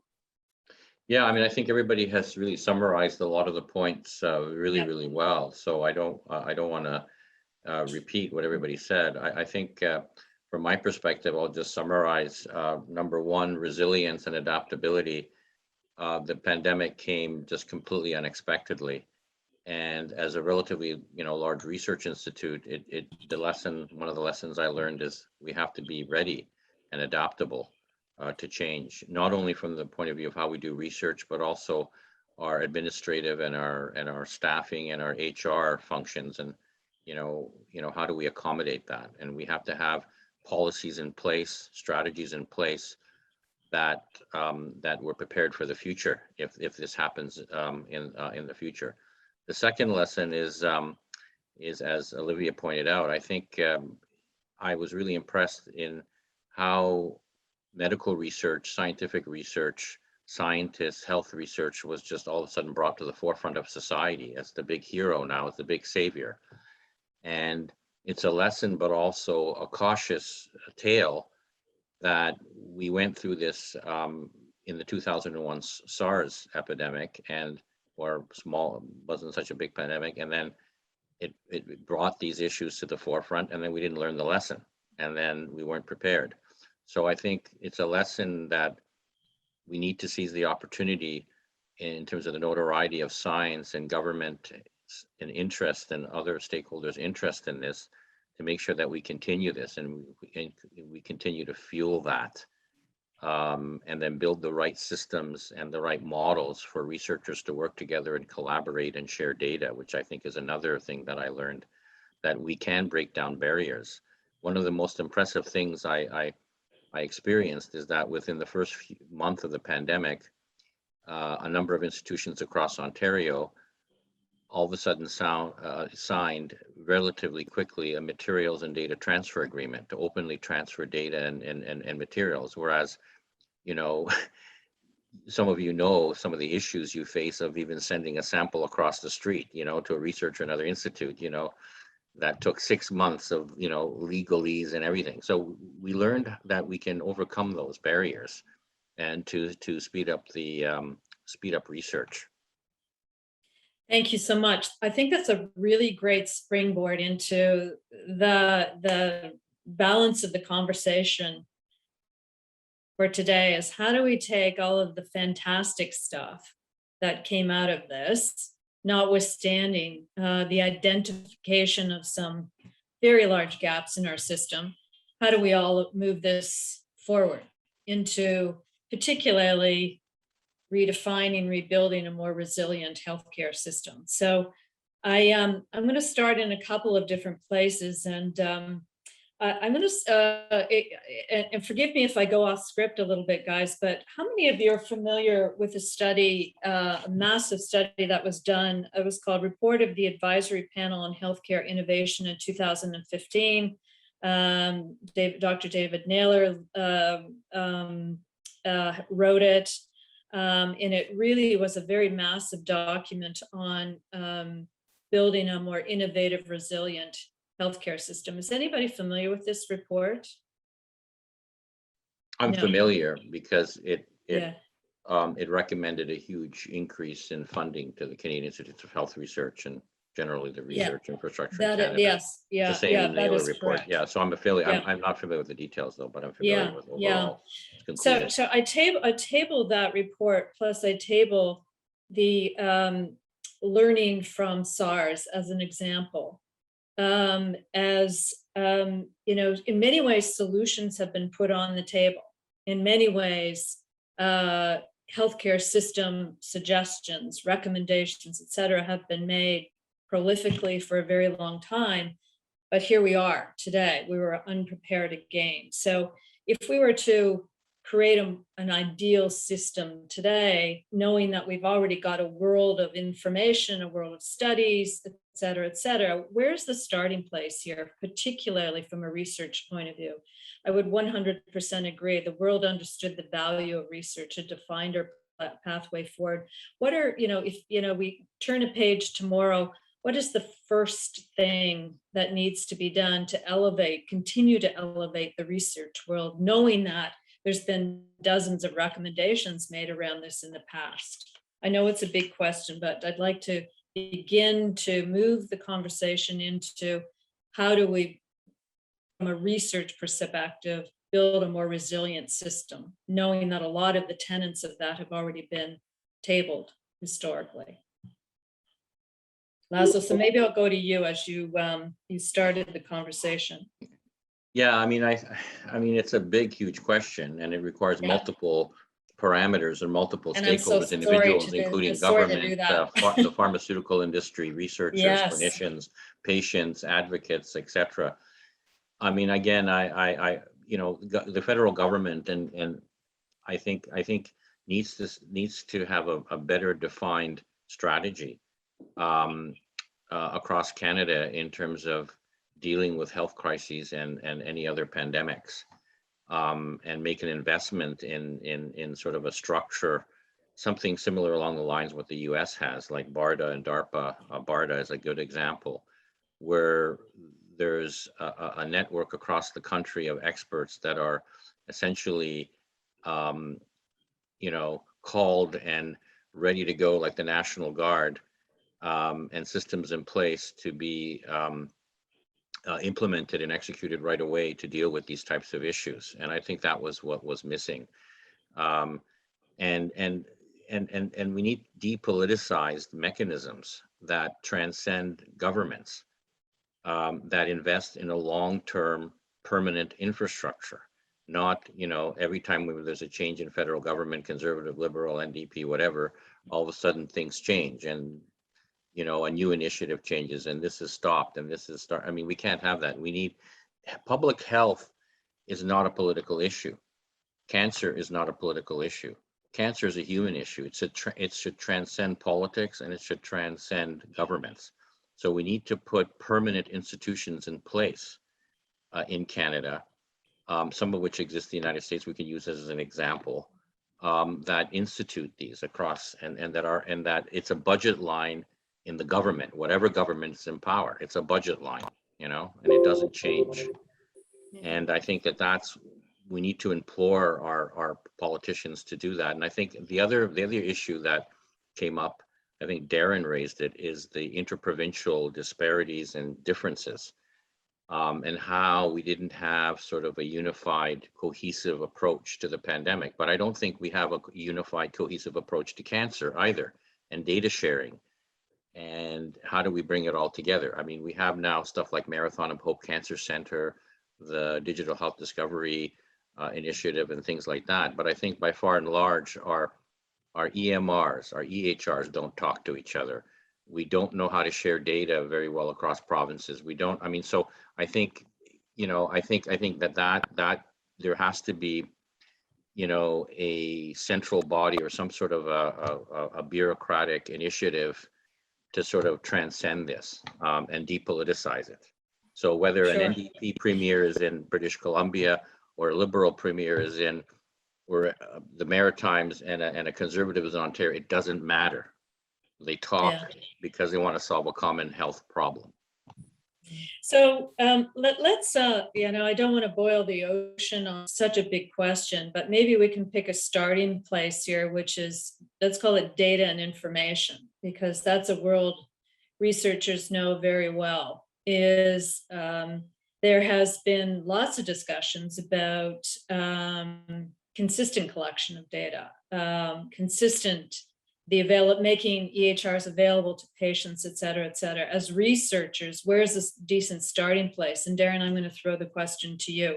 Yeah, I mean, I think everybody has really summarized a lot of the points really well. So I don't want to repeat what everybody said. I think from my perspective, I'll just summarize. Number one, resilience and adaptability. The pandemic came just completely unexpectedly. And as a relatively, large research institute, one of the lessons I learned is we have to be ready and adaptable to change, not only from the point of view of how we do research, but also our administrative and our staffing and our HR functions, and how do we accommodate that? And we have to have policies in place, strategies in place that we're prepared for the future if this happens in the future. The second lesson is as Olivia pointed out, I think I was really impressed in how medical research, scientific research, scientists, health research was just all of a sudden brought to the forefront of society as the big hero now, as the big savior. And it's a lesson, but also a cautious tale that we went through this in the 2001 SARS epidemic, or wasn't such a big pandemic. And then it brought these issues to the forefront, and then we didn't learn the lesson, and then we weren't prepared. So I think it's a lesson that we need to seize the opportunity in terms of the notoriety of science and government and interest and other stakeholders' interest in this, to make sure that we continue this and we continue to fuel that and then build the right systems and the right models for researchers to work together and collaborate and share data, which I think is another thing that I learned, that we can break down barriers. One of the most impressive things I experienced is that within the first month of the pandemic, a number of institutions across Ontario all of a sudden signed relatively quickly a materials and data transfer agreement to openly transfer data and materials. Whereas, you know, some of some of the issues you face of even sending a sample across the street, you know, to a researcher in another institute, you know, that took 6 months of, you know, legalese and everything. So we learned that we can overcome those barriers and to speed up research. Thank you so much. I think that's a really great springboard into the balance of the conversation for today is how do we take all of the fantastic stuff that came out of this, notwithstanding the identification of some very large gaps in our system, how do we all move this forward into particularly redefining, rebuilding a more resilient healthcare system? So I'm going to start in a couple of different places, and I'm going to, and forgive me if I go off script a little bit, guys, but how many of you are familiar with a study, a massive study that was done? It was called Report of the Advisory Panel on Healthcare Innovation in 2015. Dr. David Naylor wrote it. And it really was a very massive document on building a more innovative, resilient healthcare system. Is anybody familiar with this report? I'm No. familiar because it Yeah. recommended a huge increase in funding to the Canadian Institutes of Health Research and generally the research infrastructure in Canada. Yes, yeah, It's the same yeah, that Naylor is report. correct. Yeah, so I'm familiar. Yeah. I'm not familiar with the details though, but I'm familiar with overall conclusions. So I tabled that report, plus I table the learning from SARS as an example. As you know, in many ways, solutions have been put on the table. In many ways, healthcare system suggestions, recommendations, et cetera, have been made prolifically for a very long time. But here we are today. We were unprepared again. So if we were to create an ideal system today, knowing that we've already got a world of information, a world of studies, et cetera, where's the starting place here, particularly from a research point of view? I would 100% agree. The world understood the value of research and defined our pathway forward. What are, if, we turn a page tomorrow, what is the first thing that needs to be done to continue to elevate the research world, knowing that there's been dozens of recommendations made around this in the past? I know it's a big question, but I'd like to begin to move the conversation into how do we, from a research perspective, build a more resilient system, knowing that a lot of the tenets of that have already been tabled historically. Laszlo, so maybe I'll go to you as you started the conversation. Yeah, I mean, it's a big, huge question, and it requires multiple parameters and multiple stakeholders, individuals, including government, the pharmaceutical industry, researchers, clinicians, patients, advocates, etc. I mean, again, the federal government and I think needs to have a better defined strategy across Canada in terms of dealing with health crises and any other pandemics, and make an investment in sort of a structure, something similar along the lines of what the US has, like BARDA and DARPA. BARDA is a good example, where there's a network across the country of experts that are essentially, called and ready to go like the National Guard, and systems in place to be implemented and executed right away to deal with these types of issues. And I think that was what was missing. And we need depoliticized mechanisms that transcend governments, that invest in a long-term permanent infrastructure not, every time there's a change in federal government, conservative, liberal, NDP, whatever, all of a sudden things change and, a new initiative changes and this is stopped and this is start. I mean, we can't have that. We need public health is not a political issue. Cancer is not a political issue. Cancer is a human issue. It should transcend politics and it should transcend governments. So we need to put permanent institutions in place in Canada, some of which exist in the United States. We can use as an example, that institute these across and that it's a budget line in the government, whatever government's in power. It's a budget line, and it doesn't change. And I think we need to implore our politicians to do that. And I think the other issue that came up, I think Darren raised it, is the interprovincial disparities and differences, and how we didn't have sort of a unified, cohesive approach to the pandemic. But I don't think we have a unified, cohesive approach to cancer either, and data sharing. And how do we bring it all together? I mean, we have now stuff like Marathon of Hope Cancer Center, the Digital Health Discovery Initiative, and things like that. But I think by far and large, our EMRs, our EHRs don't talk to each other. We don't know how to share data very well across provinces. We don't. I mean, so I think, I think that there has to be, a central body or some sort of a bureaucratic initiative to sort of transcend this and depoliticize it. So whether an NDP premier is in British Columbia or a Liberal premier is in the Maritimes and a Conservative is in Ontario, it doesn't matter. They talk because they want to solve a common health problem. So let's, I don't want to boil the ocean on such a big question, but maybe we can pick a starting place here, which is, let's call it data and information, because that's a world researchers know very well. There has been lots of discussions about consistent collection of data, making EHRs available to patients, et cetera, et cetera. As researchers, where's this decent starting place? And Darren, I'm going to throw the question to you,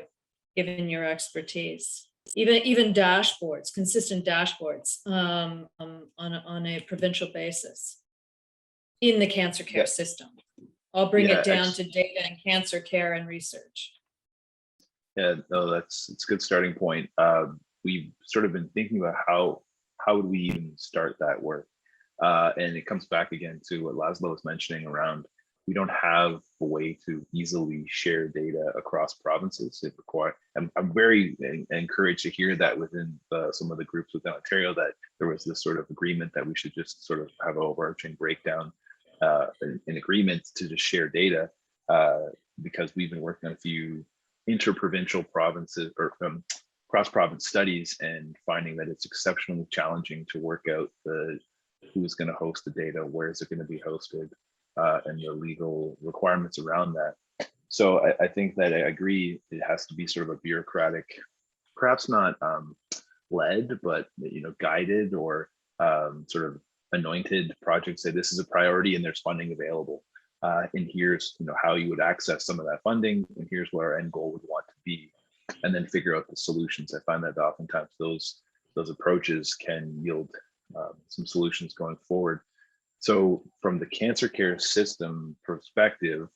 given your expertise. Even dashboards, consistent dashboards on a provincial basis in the cancer care system. I'll bring it down to data and cancer care and research. Yeah, no, it's a good starting point. We've sort of been thinking about how would we even start that work? And it comes back again to what Laszlo was mentioning around, we don't have a way to easily share data across provinces. I'm very encouraged to hear that within some of the groups within Ontario, that there was this sort of agreement that we should just sort of have an overarching breakdown, an agreement to just share data, because we've been working on a few interprovincial provinces or cross-province studies and finding that it's exceptionally challenging to work out who's going to host the data, where is it going to be hosted, and the legal requirements around that. So I think that I agree, it has to be sort of a bureaucratic, perhaps not led, but guided or sort of anointed projects. Say this is a priority and there's funding available, and here's how you would access some of that funding, and here's what our end goal would want to be, and then figure out the solutions. I find that oftentimes those approaches can yield some solutions going forward. So from the cancer care system perspective,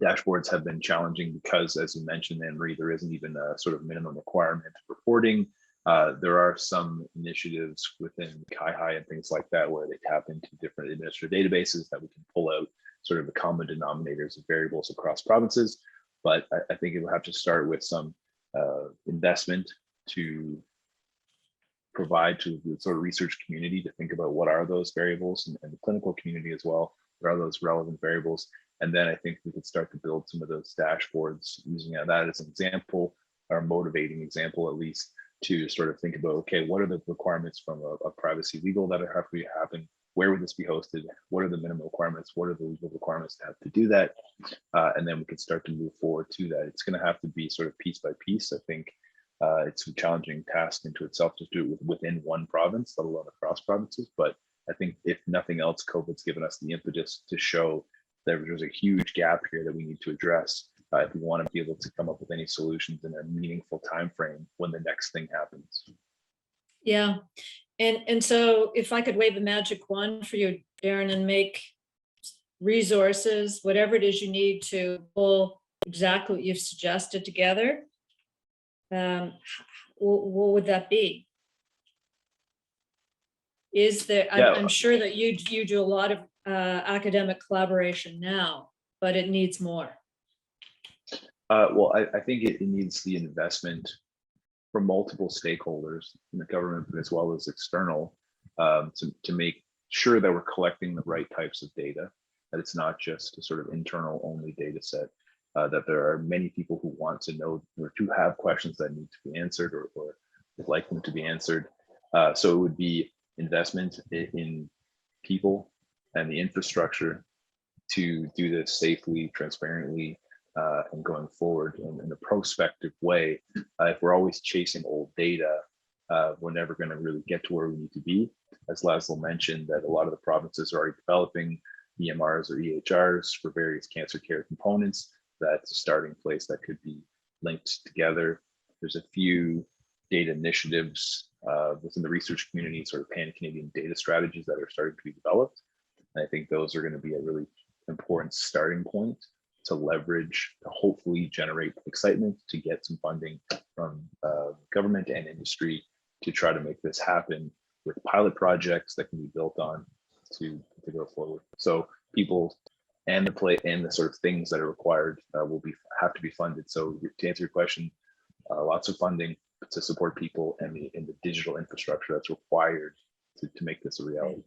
dashboards have been challenging because, as you mentioned, Anne-Marie, there isn't even a sort of minimum requirement reporting. There are some initiatives within CIHI and things like that where they tap into different administrative databases that we can pull out sort of the common denominators of variables across provinces. But I think it will have to start with some investment to provide to the sort of research community to think about what are those variables, and the clinical community as well, what are those relevant variables. And then I think we could start to build some of those dashboards using that as an example, or motivating example at least, to sort of think about, okay, what are the requirements from a privacy legal that have to happen? Where would this be hosted? What are the minimum requirements? What are the legal requirements to have to do that? And then we can start to move forward to that. It's going to have to be sort of piece by piece. I think it's a challenging task into itself to do it within one province, let alone across provinces. But I think if nothing else, COVID's given us the impetus to show that there's a huge gap here that we need to address. if we want to be able to come up with any solutions in a meaningful time frame when the next thing happens. Yeah. And so if I could wave a magic wand for you, Darren, and make resources, whatever it is you need to pull exactly what you've suggested together, what would that be? Is there, I'm sure that you do a lot of academic collaboration now, but it needs more. Well, I think it needs the investment from multiple stakeholders in the government, but as well as external, to make sure that we're collecting the right types of data, that it's not just a sort of internal only data set, that there are many people who want to know or to have questions that need to be answered or would like them to be answered. So it would be investment in people and the infrastructure to do this safely, transparently, and going forward in a prospective way. If we're always chasing old data, we're never going to really get to where we need to be. As Laszlo mentioned, that a lot of the provinces are already developing EMRs or EHRs for various cancer care components. That's a starting place that could be linked together. There's a few data initiatives within the research community, sort of pan-Canadian data strategies that are starting to be developed. And I think those are going to be a really important starting point to leverage, to hopefully generate excitement, to get some funding from government and industry to try to make this happen with pilot projects that can be built on to go forward. So people and the sort of things that are required will have to be funded. So to answer your question, lots of funding to support people and the digital infrastructure that's required to make this a reality.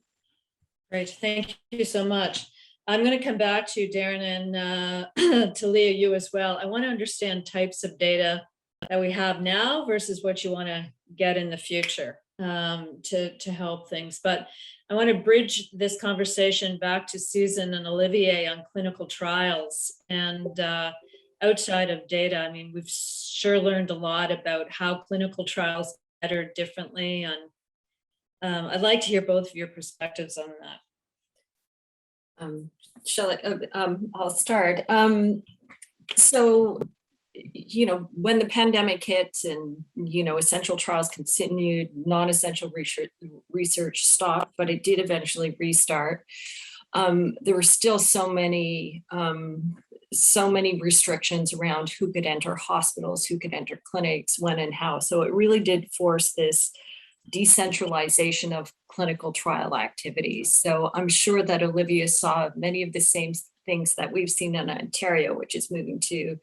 Great, thank you so much. I'm going to come back to you, Darren, and to Leah, you as well. I want to understand types of data that we have now versus what you want to get in the future to help things. But I want to bridge this conversation back to Susan and Olivier on clinical trials and outside of data. I mean, we've sure learned a lot about how clinical trials better differently. And I'd like to hear both of your perspectives on that. I'll start. So, when the pandemic hit and, essential trials continued, non-essential research stopped, but it did eventually restart. There were still so many restrictions around who could enter hospitals, who could enter clinics, when and how. So it really did force this decentralization of clinical trial activities. So I'm sure that Olivia saw many of the same things that we've seen in Ontario, which is moving to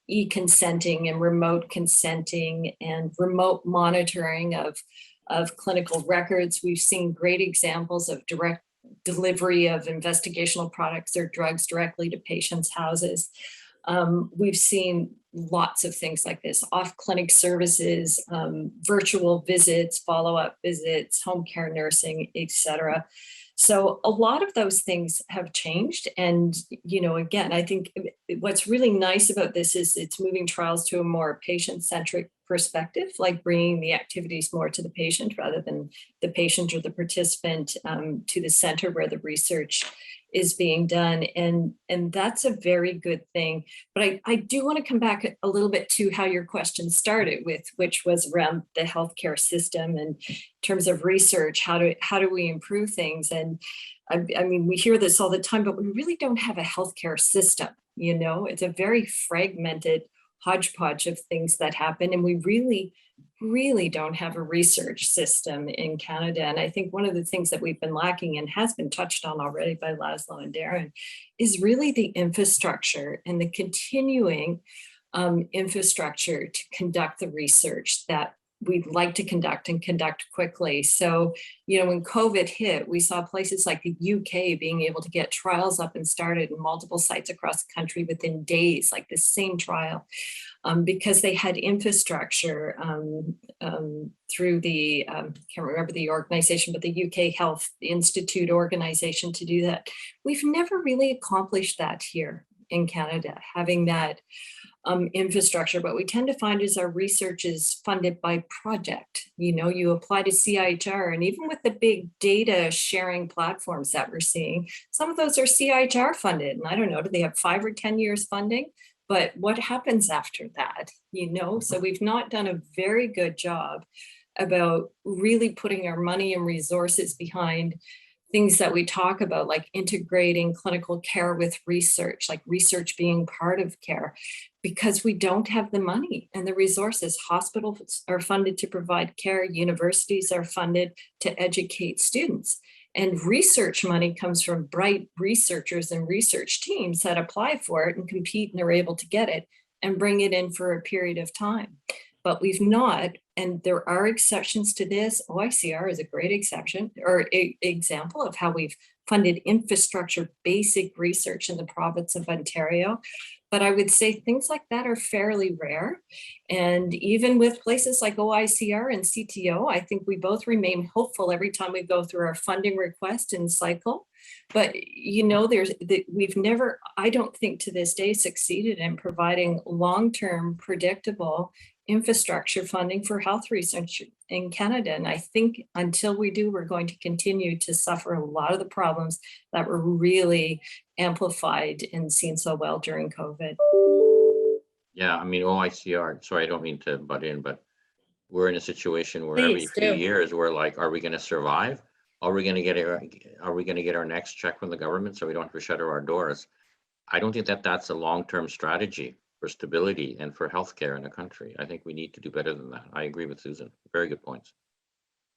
e-consenting and remote consenting and remote monitoring of clinical records. We've seen great examples of direct delivery of investigational products or drugs directly to patients' houses. We've seen lots of things like this, off-clinic services, virtual visits, follow-up visits, home care nursing, etc. So a lot of those things have changed. And, again, I think what's really nice about this is it's moving trials to a more patient-centric perspective, like bringing the activities more to the patient rather than the patient or the participant to the center where the research is being done. And that's a very good thing. But I do want to come back a little bit to how your question started with, which was around the healthcare system and in terms of research, how do we improve things? And I mean, we hear this all the time, but we really don't have a healthcare system. It's a very fragmented hodgepodge of things that happen. And we really don't have a research system in Canada. And I think one of the things that we've been lacking and has been touched on already by Laszlo and Darren is really the infrastructure and the continuing infrastructure to conduct the research that we'd like to conduct and conduct quickly. So, when COVID hit, we saw places like the UK being able to get trials up and started in multiple sites across the country within days, like the same trial, because they had infrastructure through the, can't remember the organization, but the UK Health Institute organization to do that. We've never really accomplished that here in Canada, having that infrastructure. What we tend to find is our research is funded by project. You apply to CIHR, and even with the big data sharing platforms that we're seeing, some of those are CIHR funded. And I don't know, do they have 5 or 10 years funding? but what happens after that? So we've not done a very good job about really putting our money and resources behind things that we talk about, like integrating clinical care with research, like research being part of care, because we don't have the money and the resources. Hospitals are funded to provide care, universities are funded to educate students. And research money comes from bright researchers and research teams that apply for it and compete and are able to get it and bring it in for a period of time. But we've not, and there are exceptions to this. OICR is a great exception or example of how we've funded infrastructure, basic research in the province of Ontario. But I would say things like that are fairly rare. And even with places like OICR and CTO, I think we both remain hopeful every time we go through our funding request and cycle. But we've never, I don't think to this day, succeeded in providing long-term predictable infrastructure funding for health research in Canada. And I think until we do, we're going to continue to suffer a lot of the problems that were really amplified and seen so well during COVID. Yeah, I mean, OICR, sorry, I don't mean to butt in, but we're in a situation where every few years we're like, are we going to survive? Are we going to get our next check from the government so we don't have to shutter our doors? I don't think that that's a long-term strategy for stability and for healthcare in a country. I think we need to do better than that. I agree with Susan. Very good points.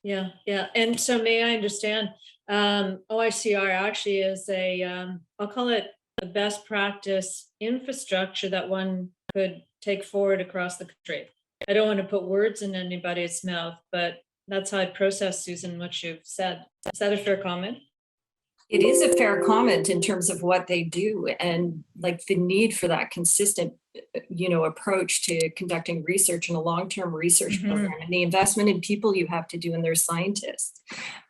Yeah. And so may I understand, OICR actually is I'll call it the best practice infrastructure that one could take forward across the country. I don't want to put words in anybody's mouth, but that's how I process, Susan, what you've said. Is that a fair comment? It is a fair comment in terms of what they do and like the need for that consistent, approach to conducting research and a long-term research program and the investment in people you have to do and their scientists.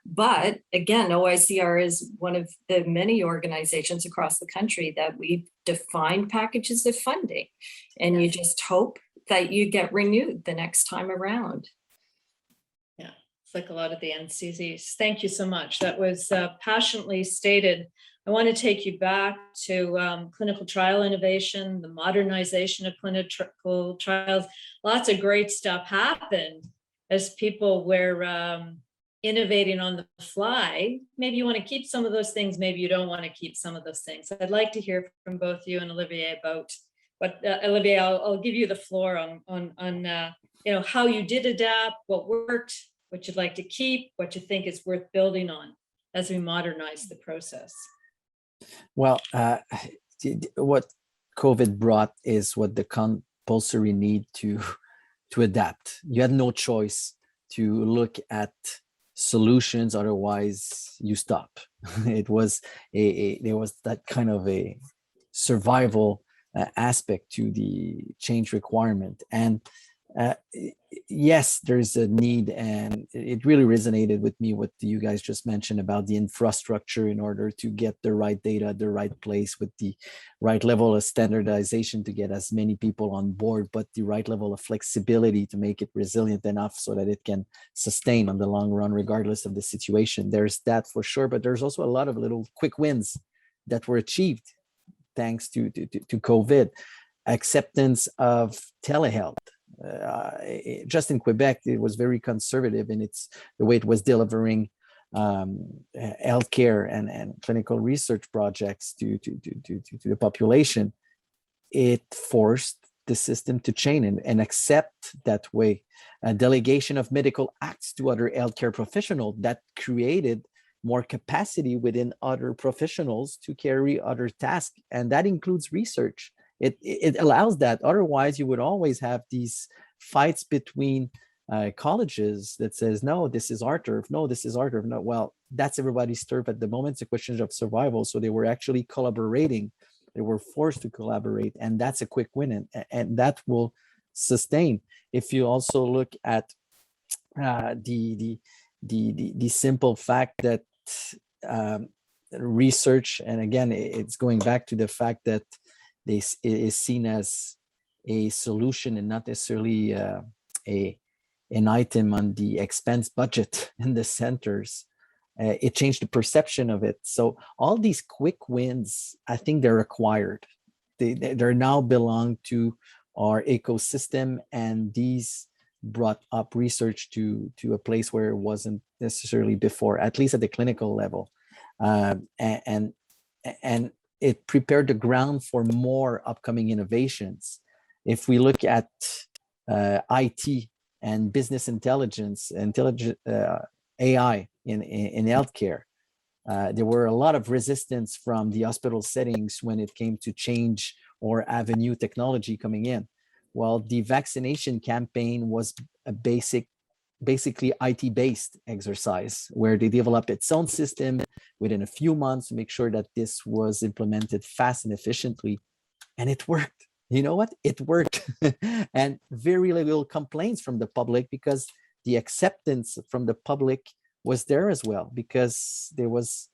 But again, OICR is one of the many organizations across the country that we've defined packages of funding, and you just hope that you get renewed the next time around. It's like a lot of the NCZs. Thank you so much. That was passionately stated. I want to take you back to clinical trial innovation, the modernization of clinical trials. Lots of great stuff happened as people were innovating on the fly. Maybe you want to keep some of those things. Maybe you don't want to keep some of those things. I'd like to hear from both you and Olivier about what, Olivier, I'll give you the floor on how you did adapt, what worked, what you'd like to keep, what you think is worth building on as we modernize the process. Well, what COVID brought is what the compulsory need to adapt. You had no choice to look at solutions, otherwise you stop. It was there was that kind of a survival aspect to the change requirement. And yes, there's a need, and it really resonated with me what you guys just mentioned about the infrastructure in order to get the right data at the right place with the right level of standardization to get as many people on board, but the right level of flexibility to make it resilient enough so that it can sustain on the long run, regardless of the situation. There's that for sure, but there's also a lot of little quick wins that were achieved thanks to COVID. Acceptance of telehealth. Just in Quebec, it was very conservative in the way it was delivering healthcare and clinical research projects to the population. It forced the system to change and accept that way. A delegation of medical acts to other healthcare professionals that created more capacity within other professionals to carry other tasks, and that includes research. It allows that. Otherwise, you would always have these fights between colleges that says, no, this is our turf. No, this is our turf. No, well, that's everybody's turf at the moment. It's a question of survival. So they were actually collaborating. They were forced to collaborate, and that's a quick win, and that will sustain. If you also look at the simple fact that research, and again, it's going back to the fact that this is seen as a solution and not necessarily an item on the expense budget in the centers. It changed the perception of it. So all these quick wins, I think they're required. they're now belong to our ecosystem, and these brought up research to a place where it wasn't necessarily before, at least at the clinical level, and it prepared the ground for more upcoming innovations. If we look at IT and business intelligence, AI in healthcare, there were a lot of resistance from the hospital settings when it came to change or avenue technology coming in. Well, the vaccination campaign was a basically IT-based exercise where they developed its own system within a few months to make sure that this was implemented fast and efficiently, and it worked. You know what? It worked. And very little complaints from the public, because the acceptance from the public was there as well, because there was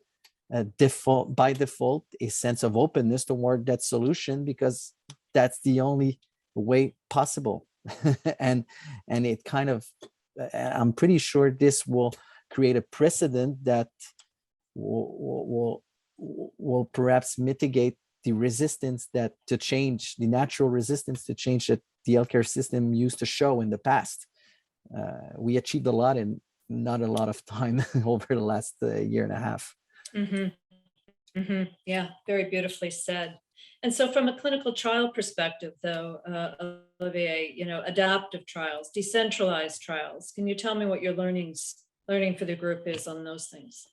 by default a sense of openness toward that solution, because that's the only way possible. and it kind of, I'm pretty sure this will create a precedent that will perhaps mitigate the resistance to change, the natural resistance to change that the healthcare system used to show in the past. We achieved a lot in not a lot of time over the last year and a half. Mm-hmm. Mm-hmm. Yeah, very beautifully said. And so from a clinical trial perspective, though, Olivier, adaptive trials, decentralized trials, can you tell me what your learning for the group is on those things?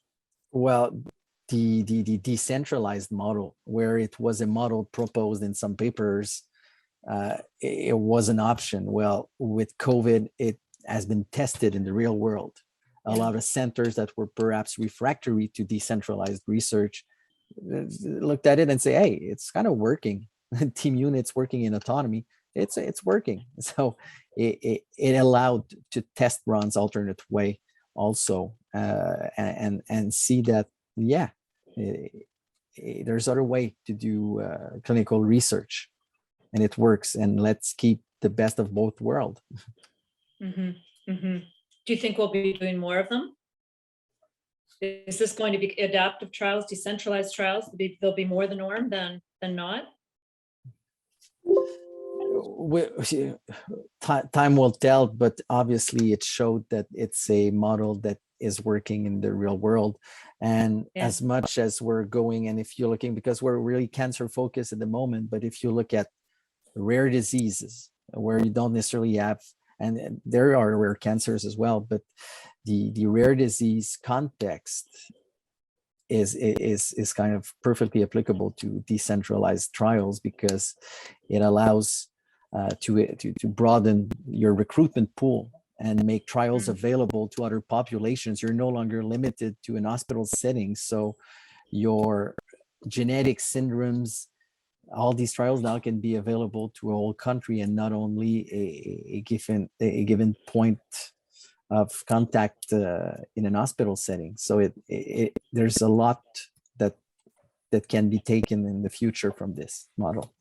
Well, the decentralized model, where it was a model proposed in some papers, it was an option. Well, with COVID, it has been tested in the real world. A lot of centers that were perhaps refractory to decentralized research looked at it and say, hey, it's kind of working. Team units working in autonomy, it's working. So it allowed to test runs alternate way also, and see that, there's other way to do clinical research, and it works, and let's keep the best of both worlds. Mm-hmm. Mm-hmm. Do you think we'll be doing more of them? Is this going to be adaptive trials, decentralized trials? There'll be more the norm than not? Time will tell, but obviously it showed that it's a model that is working in the real world. And as much as we're going, and if you're looking, because we're really cancer focused at the moment, but if you look at rare diseases where you don't necessarily have, and there are rare cancers as well, but the rare disease context is kind of perfectly applicable to decentralized trials, because it allows to broaden your recruitment pool and make trials available to other populations. You're no longer limited to an hospital setting. So your genetic syndromes, all these trials now can be available to a whole country, and not only a given point of contact in an hospital setting. So there's a lot that can be taken in the future from this model.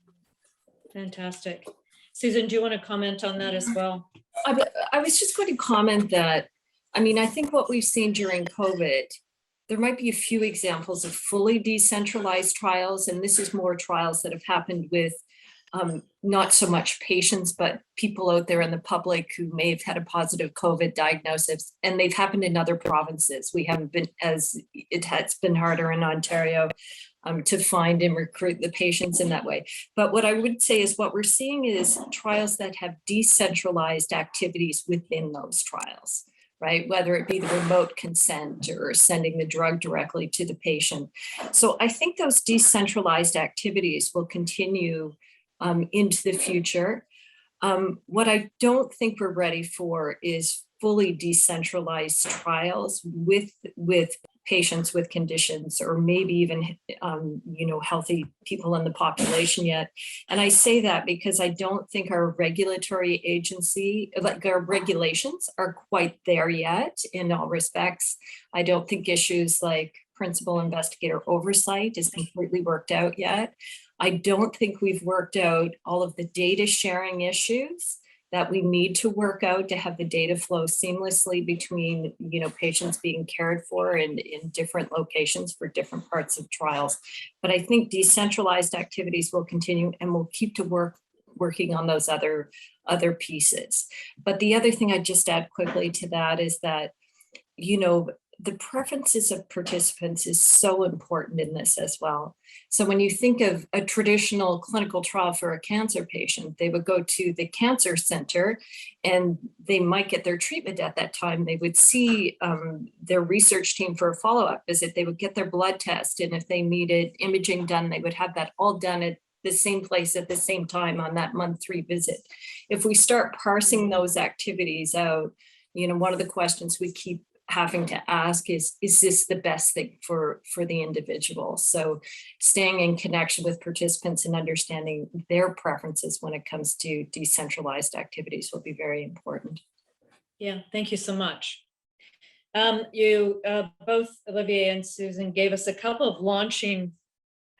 Fantastic. Susan, do you want to comment on that as well? I was just going to comment that, I think what we've seen during COVID, there might be a few examples of fully decentralized trials, and this is more trials that have happened with not so much patients, but people out there in the public who may have had a positive COVID diagnosis, and they've happened in other provinces. We haven't been, as it has been harder in Ontario to find and recruit the patients in that way. But what I would say is what we're seeing is trials that have decentralized activities within those trials, right? Whether it be the remote consent or sending the drug directly to the patient. So I think those decentralized activities will continue into the future. What I don't think we're ready for is fully decentralized trials with patients with conditions, or maybe even healthy people in the population yet. And I say that because I don't think our regulatory agency, like our regulations, are quite there yet in all respects. I don't think issues like principal investigator oversight is completely worked out yet. I don't think we've worked out all of the data sharing issues that we need to work out to have the data flow seamlessly between, patients being cared for in different locations for different parts of trials. But I think decentralized activities will continue, and we'll keep to working on those other pieces. But the other thing I'd just add quickly to that is that, the preferences of participants is so important in this as well. So when you think of a traditional clinical trial for a cancer patient, they would go to the cancer center and they might get their treatment at that time. They would see their research team for a follow-up visit. They would get their blood test. And if they needed imaging done, they would have that all done at the same place at the same time on that month 3 visit. If we start parsing those activities out, one of the questions we keep having to ask is this the best thing for the individual? So staying in connection with participants and understanding their preferences when it comes to decentralized activities will be very important. Yeah, thank you so much. You both, Olivier and Susan, gave us a couple of launching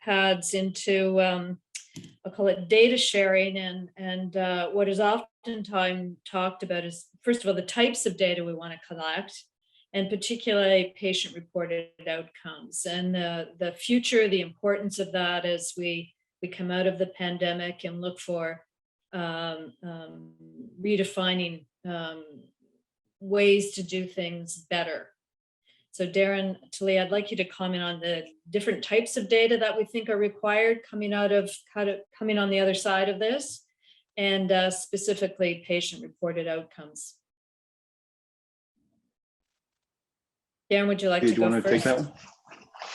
pads into, I'll call it data sharing, and what is oftentimes talked about is, first of all, the types of data we want to collect, and particularly patient-reported outcomes, and the future, the importance of that as we come out of the pandemic and look for redefining ways to do things better. So Darren, Talia, I'd like you to comment on the different types of data that we think are required coming on the other side of this, and specifically patient-reported outcomes. Darren, would you like to go first? Take that one?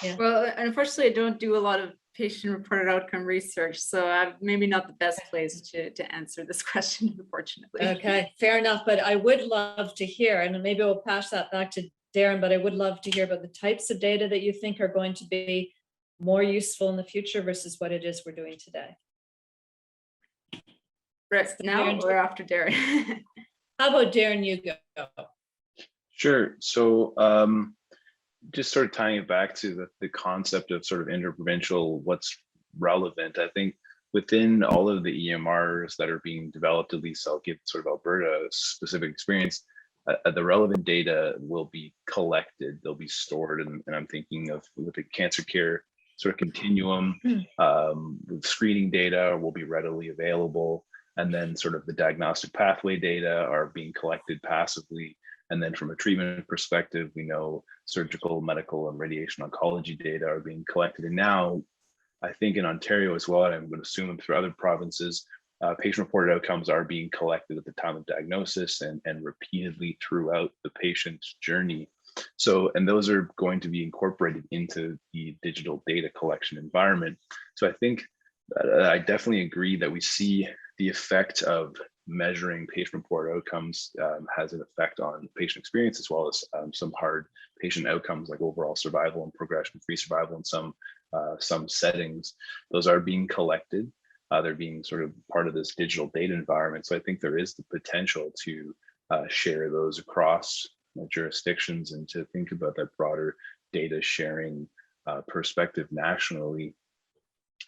Yeah. Well, unfortunately, I don't do a lot of patient-reported outcome research, so I'm maybe not the best place to answer this question, unfortunately. Okay, fair enough. But I would love to hear, and maybe we'll pass that back to Darren, but I would love to hear about the types of data that you think are going to be more useful in the future versus what it is we're doing today. Right, now or after Darren? How about Darren, you go? Sure. So just sort of tying it back to the concept of sort of interprovincial, what's relevant, I think within all of the EMRs that are being developed, at least I'll give sort of Alberta specific experience, the relevant data will be collected, they'll be stored. And I'm thinking of with the cancer care sort of continuum, screening data will be readily available. And then sort of the diagnostic pathway data are being collected passively. And then from a treatment perspective, we know surgical, medical, and radiation oncology data are being collected. And now, I think in Ontario as well, and I'm going to assume through other provinces, patient-reported outcomes are being collected at the time of diagnosis and repeatedly throughout the patient's journey. So, and those are going to be incorporated into the digital data collection environment. So I think I definitely agree that we see the effect of measuring patient-reported outcomes has an effect on patient experience, as well as some hard patient outcomes like overall survival and progression-free survival in some settings. Those are being collected. They're being sort of part of this digital data environment. So I think there is the potential to share those across jurisdictions and to think about that broader data sharing perspective nationally.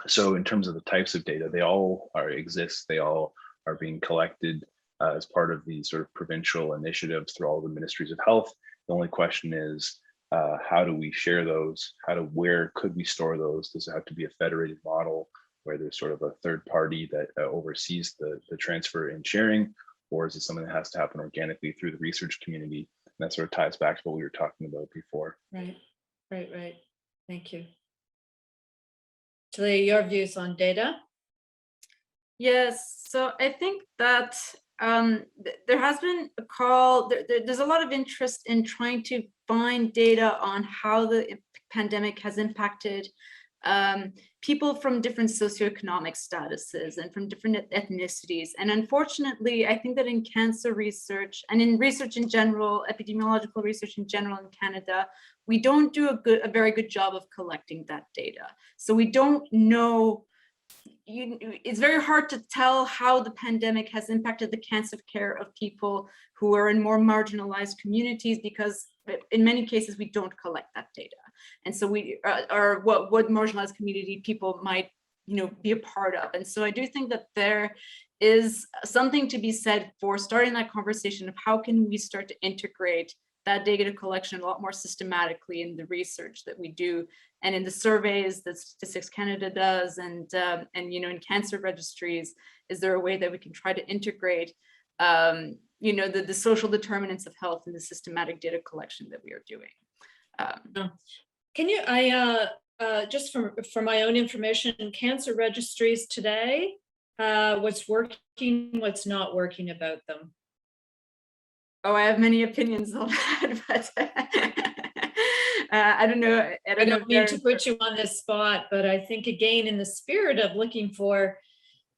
So in terms of the types of data, they all exist. They all are being collected as part of the sort of provincial initiatives through all the ministries of health. The only question is, how do we share those? Where could we store those? Does it have to be a federated model where there's sort of a third party that oversees the transfer and sharing? Or is it something that has to happen organically through the research community? And that sort of ties back to what we were talking about before. Right. Thank you. Talia, your views on data? Yes, so I think that there has been a call, there's a lot of interest in trying to find data on how the pandemic has impacted people from different socioeconomic statuses and from different ethnicities. And unfortunately, I think that in cancer research and in research in general, epidemiological research in general in Canada, we don't do a very good job of collecting that data. So we don't know, it's very hard to tell how the pandemic has impacted the cancer care of people who are in more marginalized communities, because in many cases we don't collect that data. And so we are what marginalized community people might be a part of. And so I do think that there is something to be said for starting that conversation of how can we start to integrate that data collection a lot more systematically in the research that we do and in the surveys that Statistics Canada does, and in cancer registries. Is there a way that we can try to integrate the social determinants of health in the systematic data collection that we are doing? Can you, just for my own information, cancer registries today, what's working, what's not working about them? Oh, I have many opinions on that, but I don't know. I don't mean to put you on this spot, but I think, again, in the spirit of looking for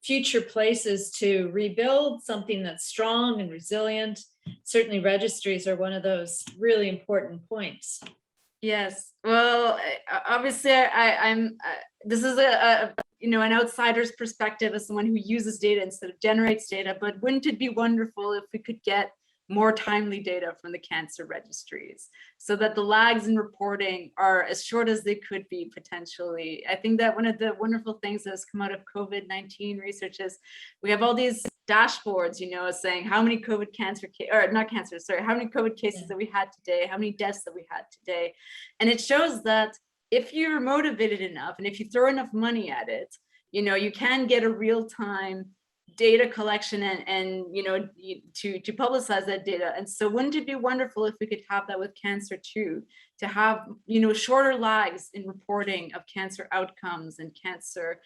future places to rebuild something that's strong and resilient, certainly registries are one of those really important points. Yes, well, obviously, I'm. This is an outsider's perspective as someone who uses data instead of generates data. But wouldn't it be wonderful if we could get more timely data from the cancer registries, so that the lags in reporting are as short as they could be potentially? I think that one of the wonderful things that has come out of COVID-19 research is we have all these dashboards, saying how many how many COVID cases that we had today, how many deaths that we had today. And it shows that if you're motivated enough and if you throw enough money at it, you can get a real-time data collection and to publicize that data. And so wouldn't it be wonderful if we could have that with cancer too, to have shorter lags in reporting of cancer outcomes and cancer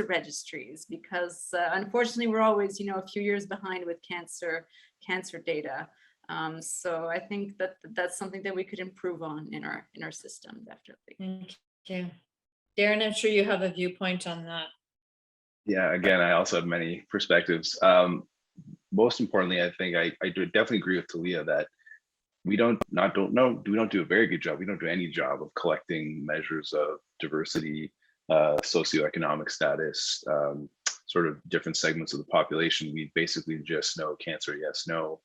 registries, because unfortunately we're always a few years behind with cancer data. So I think that that's something that we could improve on in our system, definitely. Thank you. Darren, I'm sure you have a viewpoint on that. Yeah, again, I also have many perspectives. Most importantly, I think I do definitely agree with Talia that we don't do a very good job. We don't do any job of collecting measures of diversity, socioeconomic status, sort of different segments of the population. We basically just know cancer, yes, no,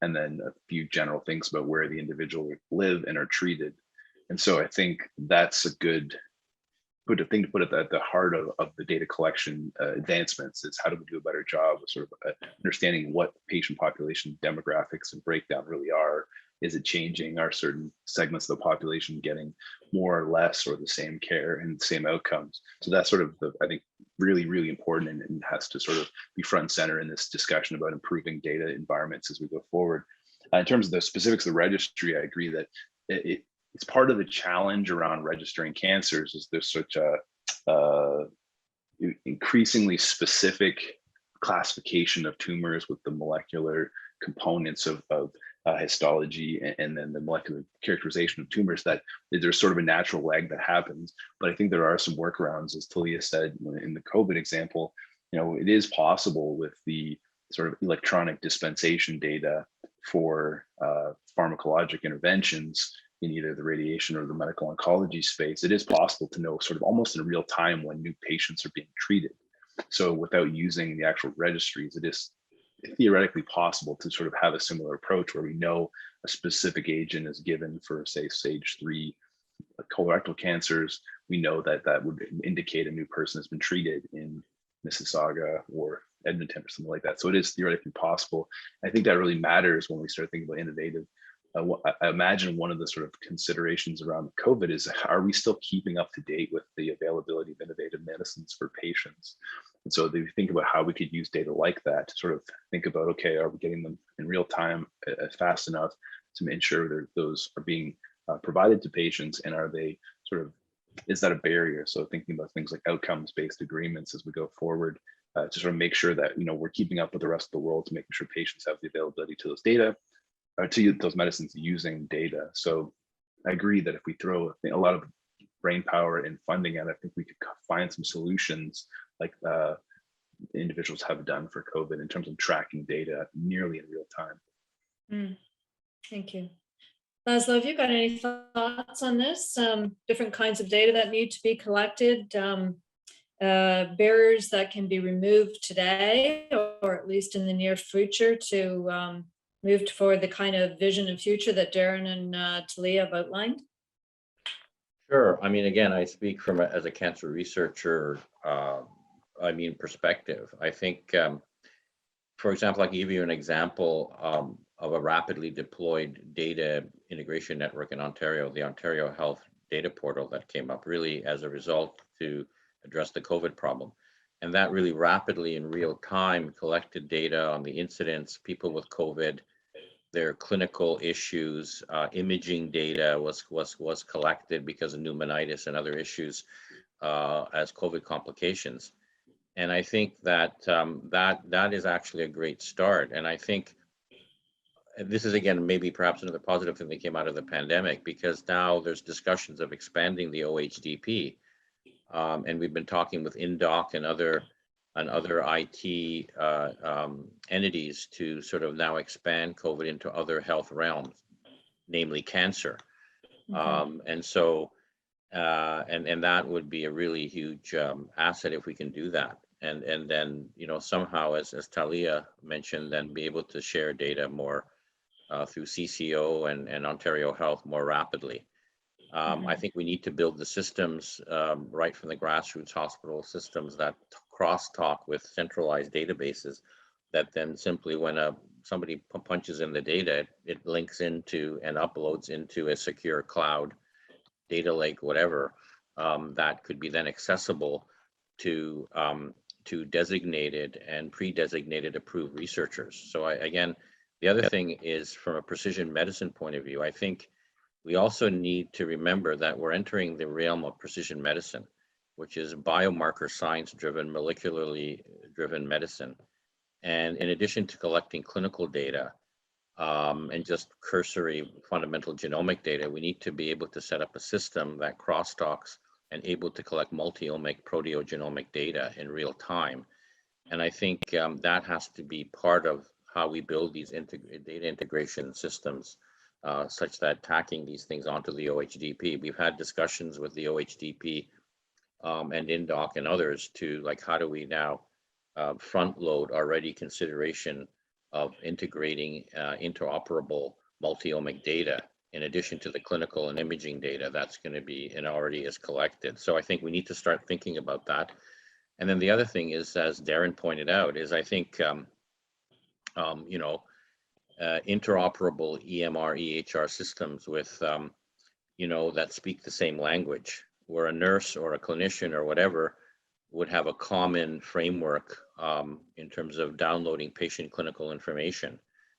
and then a few general things about where the individual live and are treated. And so I think that's a good thing to put at the heart of the data collection advancements is how do we do a better job of sort of understanding what patient population demographics and breakdown really are. Is it changing? Are certain segments of the population getting more or less or the same care and the same outcomes? So that's sort of I think really, really important and has to sort of be front and center in this discussion about improving data environments as we go forward. In terms of the specifics of the registry, I agree that it's part of the challenge around registering cancers is there's such a increasingly specific classification of tumors with the molecular components of histology and then the molecular characterization of tumors that there's sort of a natural lag that happens. But I think there are some workarounds, as Talia said in the COVID example. It is possible with the sort of electronic dispensation data for pharmacologic interventions in either the radiation or the medical oncology space, it is possible to know sort of almost in real time when new patients are being treated. So without using the actual registries, it is theoretically possible to sort of have a similar approach where we know a specific agent is given for, say, stage 3 colorectal cancers. We know that would indicate a new person has been treated in Mississauga or Edmonton or something like that. So it is theoretically possible. I think that really matters when we start thinking about innovative. I imagine one of the sort of considerations around COVID is, are we still keeping up to date with the availability of innovative medicines for patients? And so if you think about how we could use data like that to sort of think about, okay, are we getting them in real time fast enough to ensure that those are being provided to patients, and are they sort of, is that a barrier? So thinking about things like outcomes-based agreements as we go forward to sort of make sure that we're keeping up with the rest of the world to making sure patients have the availability to those data, or to those medicines using data. So I agree that if we throw a lot of brain power and funding at it, I think we could find some solutions like individuals have done for COVID in terms of tracking data nearly in real time. Thank you. Laszlo, have you got any thoughts on this? Different kinds of data that need to be collected, barriers that can be removed today, or at least in the near future, to move forward the kind of vision and future that Darren and Talia have outlined? Sure. I mean, again, I speak as a cancer researcher. perspective. I think, for example, I can give you an example of a rapidly deployed data integration network in Ontario, the Ontario Health Data Portal that came up really as a result to address the COVID problem. And that really rapidly in real time collected data on the incidents, people with COVID, their clinical issues, imaging data was collected because of pneumonitis and other issues as COVID complications. And I think that that is actually a great start. And I think this is, again, maybe perhaps another positive thing that came out of the pandemic, because now there's discussions of expanding the OHDP. And we've been talking with INDOC and other IT entities to sort of now expand COVID into other health realms, namely cancer. And so, and that would be a really huge asset if we can do that. And then, you know, somehow, as Talia mentioned, then be able to share data more through CCO and Ontario Health more rapidly. I think we need to build the systems right from the grassroots hospital systems that crosstalk with centralized databases that then simply when somebody punches in the data, it links into and uploads into a secure cloud data lake, whatever, that could be then accessible to designated and pre-designated approved researchers. So again, the other thing is from a precision medicine point of view, I think we also need to remember that we're entering the realm of precision medicine, which is biomarker science-driven, molecularly driven medicine. And in addition to collecting clinical data and just cursory fundamental genomic data, we need to be able to set up a system that crosstalks and able to collect multi-omic proteogenomic data in real time. And I think that has to be part of how we build these data integration systems such that tacking these things onto the OHDP. We've had discussions with the OHDP and INDOC and others to like, how do we now front load already consideration of integrating interoperable multi-omic data in addition to the clinical and imaging data that's going to be and already is collected. So I think we need to start thinking about that. And then the other thing is, as Darren pointed out, is I think, you know, interoperable EMR, EHR systems with, you know, that speak the same language, where a nurse or a clinician or whatever would have a common framework in terms of downloading patient clinical information.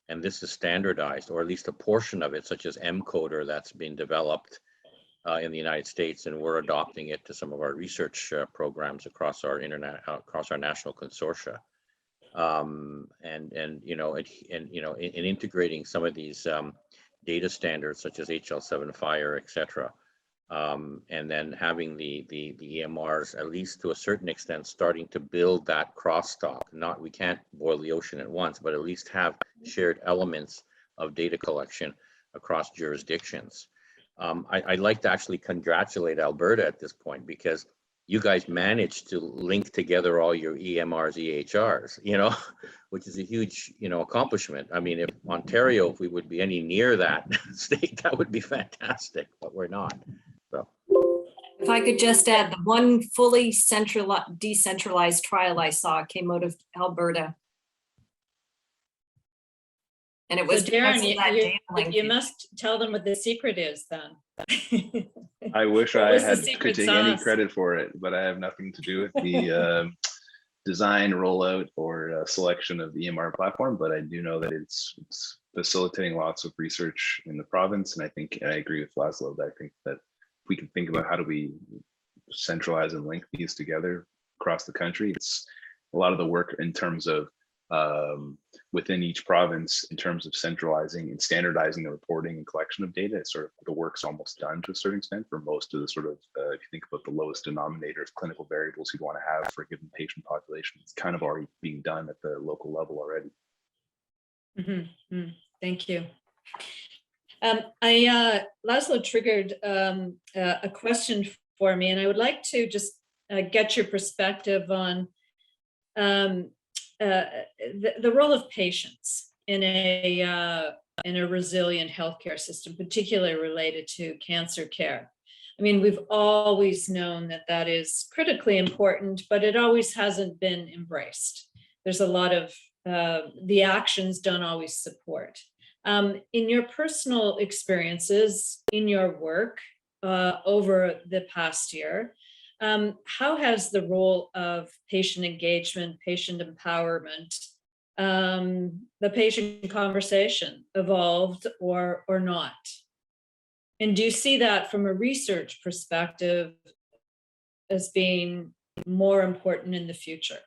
And this is standardized, or at least a portion of it, such as M-Coder that's been developed in the United States, and we're adopting it to some of our research programs across our national consortia. And you know, in integrating some of these data standards such as HL7 Fire, et cetera, and then having the EMRs, at least to a certain extent, starting to build that crosstalk. Not, we can't boil the ocean at once, but at least have shared elements of data collection across jurisdictions. I'd like to actually congratulate Alberta at this point, because you guys managed to link together all your EMRs, EHRs, you know, which is a huge, you know, accomplishment. I mean, if Ontario, if we would be any near that state, that would be fantastic, but we're not. So, if I could just add, the one fully decentralized trial I saw came out of Alberta. And it was so Darren, you you must tell them what the secret is then. I wish What I was the had secret could take any sauce? credit for it, but I have nothing to do with the design, rollout, or selection of the EMR platform. But I do know that it's facilitating lots of research in the province, and I agree with Laszlo that I think that if we can think about how do we centralize and link these together across the country, it's a lot of the work in terms of within each province, in terms of centralizing and standardizing the reporting and collection of data. It's sort of the work's almost done to a certain extent for most of the sort of, if you think about the lowest denominator of clinical variables you'd want to have for a given patient population, it's kind of already being done at the local level already. Mm-hmm. Thank you. Laszlo triggered a question for me, and I would like to just get your perspective on the role of patients in a resilient healthcare system, particularly related to cancer care. I mean, we've always known that that is critically important, but it always hasn't been embraced. There's a lot of, the actions don't always support. In your personal experiences, in your work over the past year, how has the role of patient engagement, patient empowerment, the patient conversation evolved or not? And do you see that from a research perspective as being more important in the future?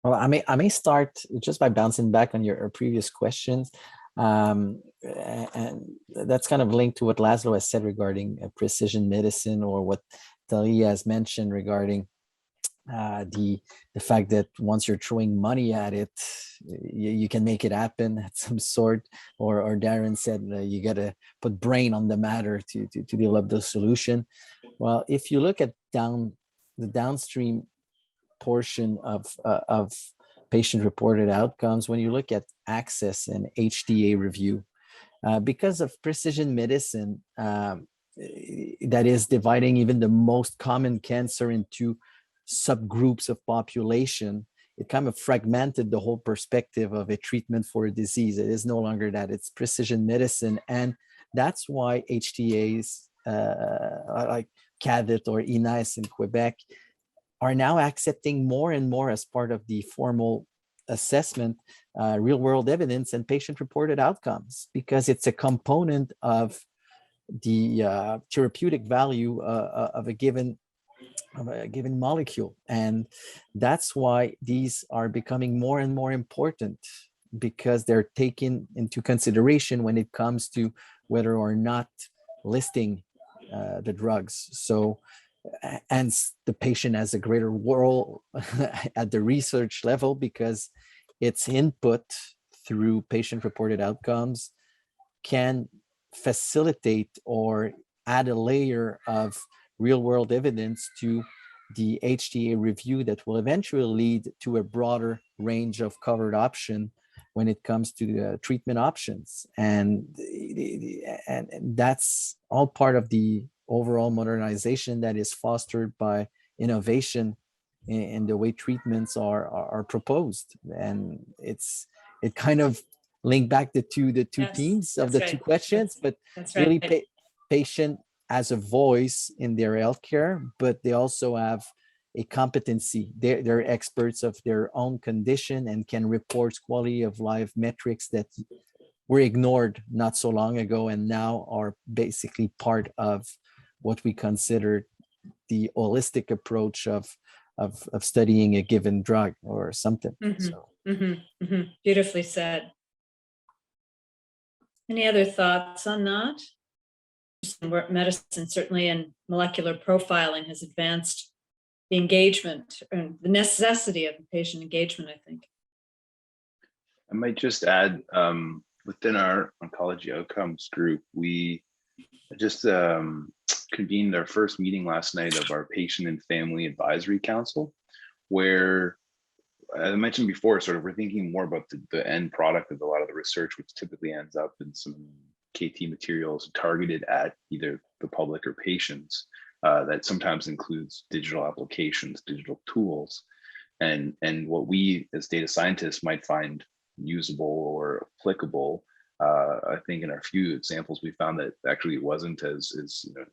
Well, I may start just by bouncing back on your previous questions. And that's kind of linked to what Laszlo has said regarding precision medicine, or what Talia has mentioned regarding the fact that once you're throwing money at it, you can make it happen at some sort. Or Darren said you got to put brain on the matter to develop the solution. Well, if you look at the downstream portion of patient-reported outcomes, when you look at access and HTA review, because of precision medicine, that is dividing even the most common cancer into subgroups of population, it kind of fragmented the whole perspective of a treatment for a disease. It is no longer that, it's precision medicine. And that's why HTAs like CADIT or INAIS in Quebec are now accepting more and more as part of the formal assessment, real world evidence and patient reported outcomes, because it's a component of the therapeutic value of a given molecule. And that's why these are becoming more and more important, because they're taken into consideration when it comes to whether or not listing the drugs. So, and the patient has a greater role at the research level, because its input through patient-reported outcomes can facilitate or add a layer of real-world evidence to the HTA review that will eventually lead to a broader range of covered option when it comes to the treatment options. And that's all part of the overall modernization that is fostered by innovation in the way treatments are proposed. And it kind of linked back the two Yes, themes of that's the two right. questions, but That's really right. patient as a voice in their healthcare, but they also have a competency. They're experts of their own condition and can report quality of life metrics that were ignored not so long ago, and now are basically part of what we consider the holistic approach of studying a given drug or something. So. Beautifully said. Any other thoughts on that? Medicine, certainly, and molecular profiling has advanced the engagement and the necessity of patient engagement, I think. I might just add, within our oncology outcomes group, we just convened our first meeting last night of our patient and family advisory council, where, as I mentioned before, sort of we're thinking more about the end product of a lot of the research, which typically ends up in some KT materials targeted at either the public or patients, that sometimes includes digital applications, digital tools, and what we as data scientists might find usable or applicable. I think in our few examples, we found that actually it wasn't as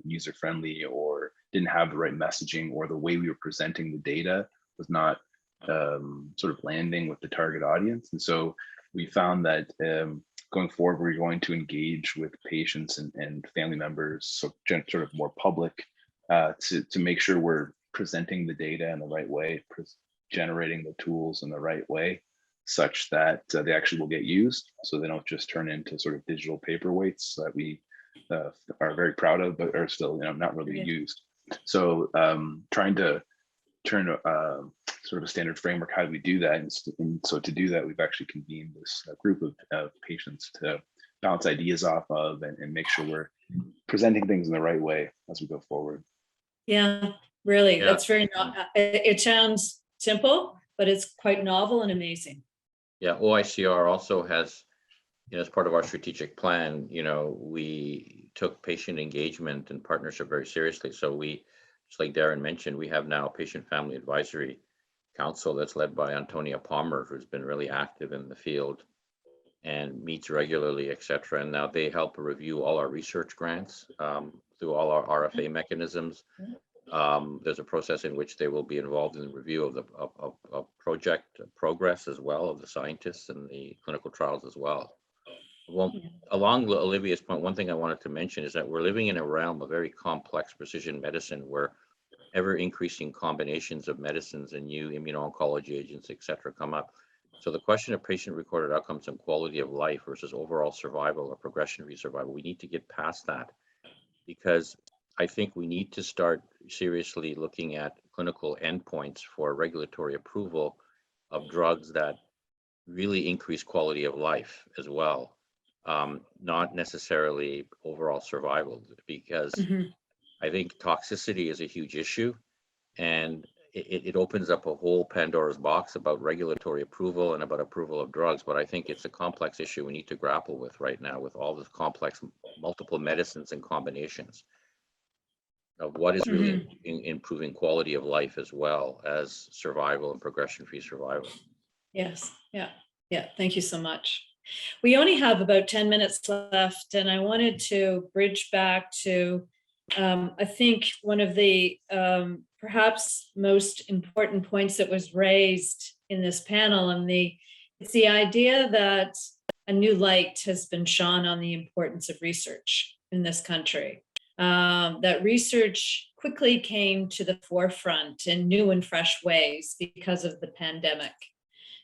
user friendly, or didn't have the right messaging, or the way we were presenting the data was not sort of landing with the target audience. And so we found that going forward, we're going to engage with patients and family members, so sort of more public, to make sure we're presenting the data in the right way, generating the tools in the right way, such that they actually will get used, so they don't just turn into sort of digital paperweights that we are very proud of, but are still not really used. So trying to turn sort of a standard framework, how do we do that? And so to do that, we've actually convened this group of patients to bounce ideas off of and make sure we're presenting things in the right way as we go forward. Yeah, really, Yeah. that's very, it sounds simple, but it's quite novel and amazing. Yeah, OICR also has as part of our strategic plan, we took patient engagement and partnership very seriously. So we, just like Darren mentioned, we have now a patient family advisory council that's led by Antonia Palmer, who's been really active in the field and meets regularly, et cetera. And now they help review all our research grants through all our RFA mechanisms. There's a process in which they will be involved in the review of the project progress as well, of the scientists and the clinical trials as well. Well, along Olivia's point, one thing I wanted to mention is that we're living in a realm of very complex precision medicine where ever increasing combinations of medicines and new immuno-oncology agents, et cetera, come up. So the question of patient-recorded outcomes and quality of life versus overall survival or progression-free survival, we need to get past that, because I think we need to start seriously looking at clinical endpoints for regulatory approval of drugs that really increase quality of life as well, not necessarily overall survival, because I think toxicity is a huge issue, and it opens up a whole Pandora's box about regulatory approval and about approval of drugs. But I think it's a complex issue we need to grapple with right now, with all this complex multiple medicines and combinations of what is really improving quality of life as well as survival and progression-free survival. Yes, yeah, thank you so much. We only have about 10 minutes left, and I wanted to bridge back to, I think, one of the perhaps most important points that was raised in this panel, and it's the idea that a new light has been shone on the importance of research in this country. That research quickly came to the forefront in new and fresh ways because of the pandemic.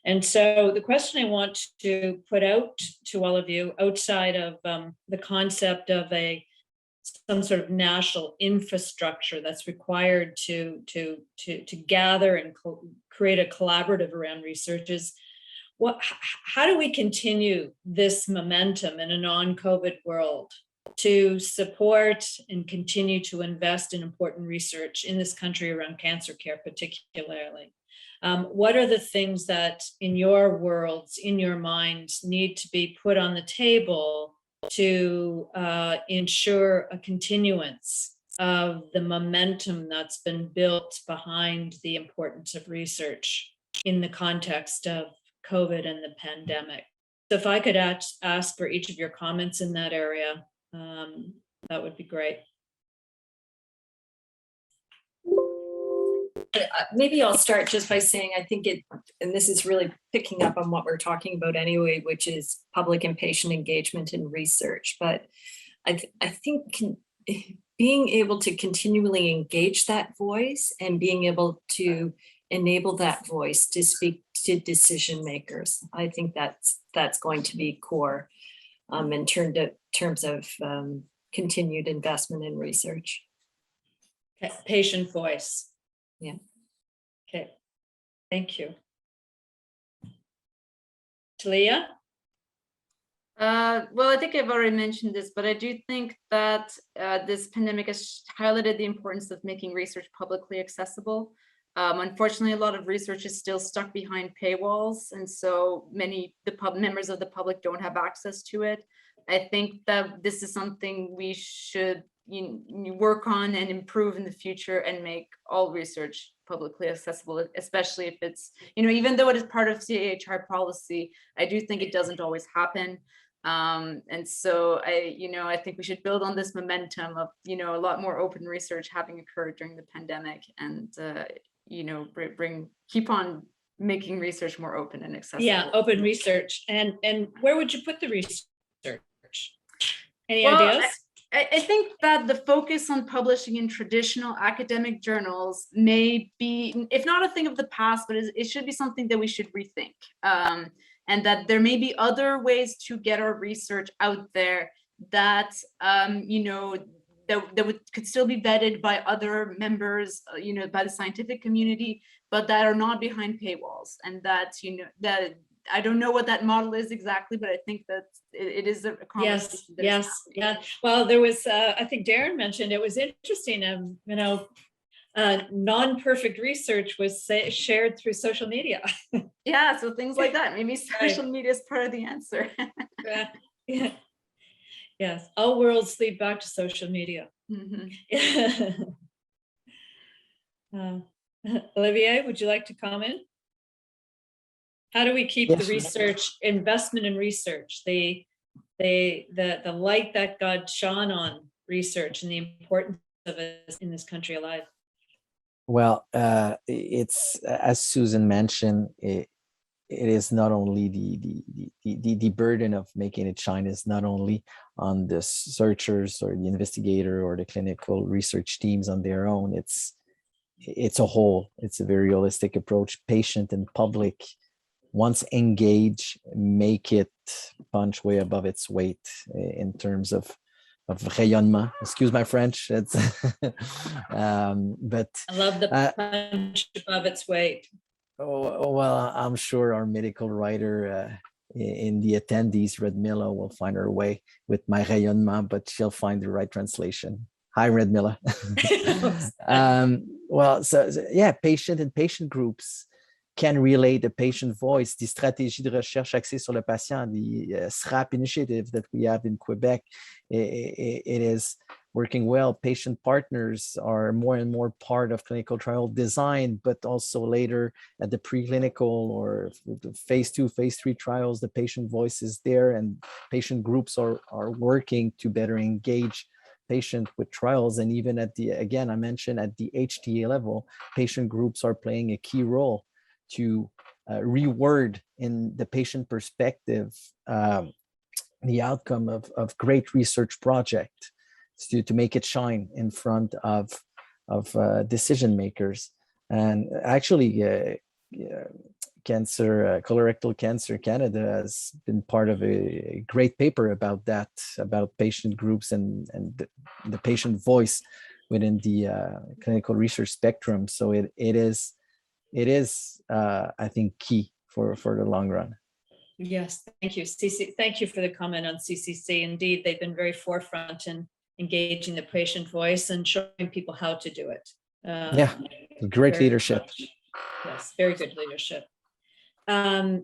And so the question I want to put out to all of you, outside of the concept of some sort of national infrastructure that's required to gather and create a collaborative around research, is how do we continue this momentum in a non-COVID world to support and continue to invest in important research in this country around cancer care particularly? What are the things that in your worlds, in your minds, need to be put on the table to ensure a continuance of the momentum that's been built behind the importance of research in the context of COVID and the pandemic? So if I could ask for each of your comments in that area, that would be great. Maybe I'll start just by saying I think and this is really picking up on what we're talking about anyway, which is public and patient engagement in research. But I think being able to continually engage that voice and being able to enable that voice to speak to decision makers, I think that's going to be core in terms of continued investment in research. Okay. Patient voice. Yeah. Okay. Thank you. Talia? Well, I think I've already mentioned this, but I do think that this pandemic has highlighted the importance of making research publicly accessible. Unfortunately, a lot of research is still stuck behind paywalls, and so many members of the public don't have access to it. I think that this is something we should work on and improve in the future and make all research publicly accessible, especially if it's, even though it is part of CAHR policy, I do think it doesn't always happen. And so I think we should build on this momentum of, a lot more open research having occurred during the pandemic, and, keep on making research more open and accessible. Yeah, open research. And where would you put the research? Any ideas? I think that the focus on publishing in traditional academic journals may be, if not a thing of the past, but it should be something that we should rethink. And that there may be other ways to get our research out there that, could still be vetted by other members, by the scientific community, but that are not behind paywalls. And that, that I don't know what that model is exactly, but I think that it is a conversation. Yes. Well, there was, I think Darren mentioned, it was interesting, non-perfect research was shared through social media. Yeah, so things like that. Maybe social media is part of the answer. Yeah. Yes, all worlds lead back to social media. Olivier, would you like to comment? How do we keep the Yes. research, investment in research, the light that God shone on research and the importance of it in this country alive? Well, it's as Susan mentioned, it is not only the burden of making it shine is not only on the searchers or the investigator or the clinical research teams on their own. It's a whole. It's a very holistic approach. Patient and public, once engaged, make it punch way above its weight in terms of rayonnement. Excuse my French. It's but I love the punch above its weight. Oh, well, I'm sure our medical writer in the attendees, Redmilla, will find her way with my rayonnement, but she'll find the right translation. Hi, Redmilla. Well, so yeah, patient and patient groups can relay the patient voice, the stratégie de recherche axée sur le patient, the SRAP initiative that we have in Quebec. It is working well. Patient partners are more and more part of clinical trial design, but also later at the preclinical or the phase 2, phase 3 trials, the patient voice is there, and patient groups are working to better engage patient with trials. And even at the, again, I mentioned at the HTA level, patient groups are playing a key role to reword in the patient perspective the outcome of great research project, to make it shine in front of decision makers. And actually, Colorectal Cancer Canada has been part of a great paper about that, about patient groups and the patient voice within the clinical research spectrum. So it is I think key for the long run. Yes, thank you, CC. Thank you for the comment on CCC. Indeed, they've been very forefront in engaging the patient voice and showing people how to do it. Yeah, great leadership. Much. Yes, very good leadership. Darren?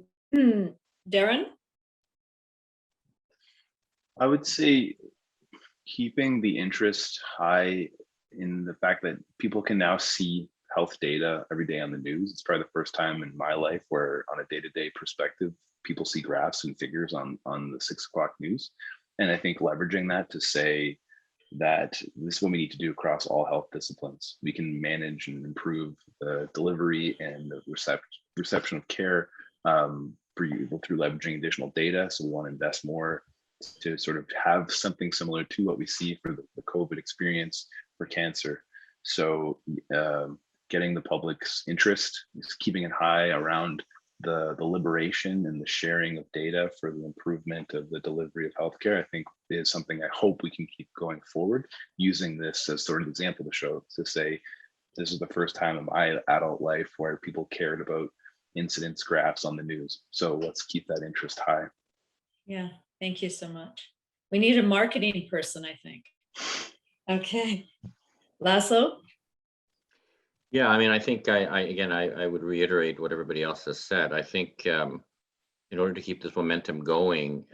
I would say keeping the interest high in the fact that people can now see health data every day on the news. It's probably the first time in my life where on a day-to-day perspective, people see graphs and figures on the 6 o'clock news. And I think leveraging that to say that this is what we need to do across all health disciplines. We can manage and improve the delivery and the reception of care through leveraging additional data. So we want to invest more to sort of have something similar to what we see for the COVID experience for cancer. So getting the public's interest, keeping it high around the liberation and the sharing of data for the improvement of the delivery of healthcare, I think is something I hope we can keep going forward, using this as sort of an example to show, to say, this is the first time in my adult life where people cared about incidence graphs on the news. So let's keep that interest high. Yeah, thank you so much. We need a marketing person, I think. Okay. Laszlo? Yeah, I mean, I think I would reiterate what everybody else has said. I think in order to keep this momentum going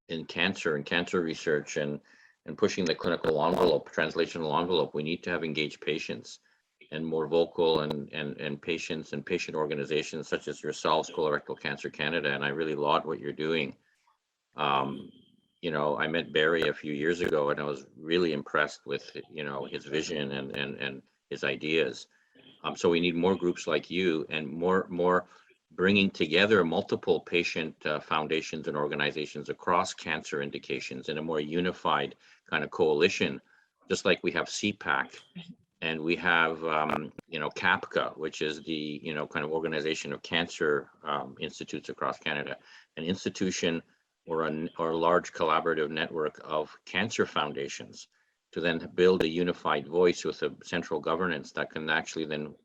in cancer and cancer research and pushing the clinical envelope, translational envelope, we need to have engaged patients and more vocal and patients and patient organizations such as yourselves, Colorectal Cancer Canada. And I really laud what you're doing. You know, I met Barry a few years ago and I was really impressed with, you know, his vision and his ideas. So we need more groups like you and more bringing together multiple patient foundations and organizations across cancer indications in a more unified kind of coalition, just like we have CPAC and we have, you know, CAPCA, which is the, you know, kind of organization of cancer institutes across Canada, an institution or a large collaborative network of cancer foundations to then build a unified voice with a central governance that can actually then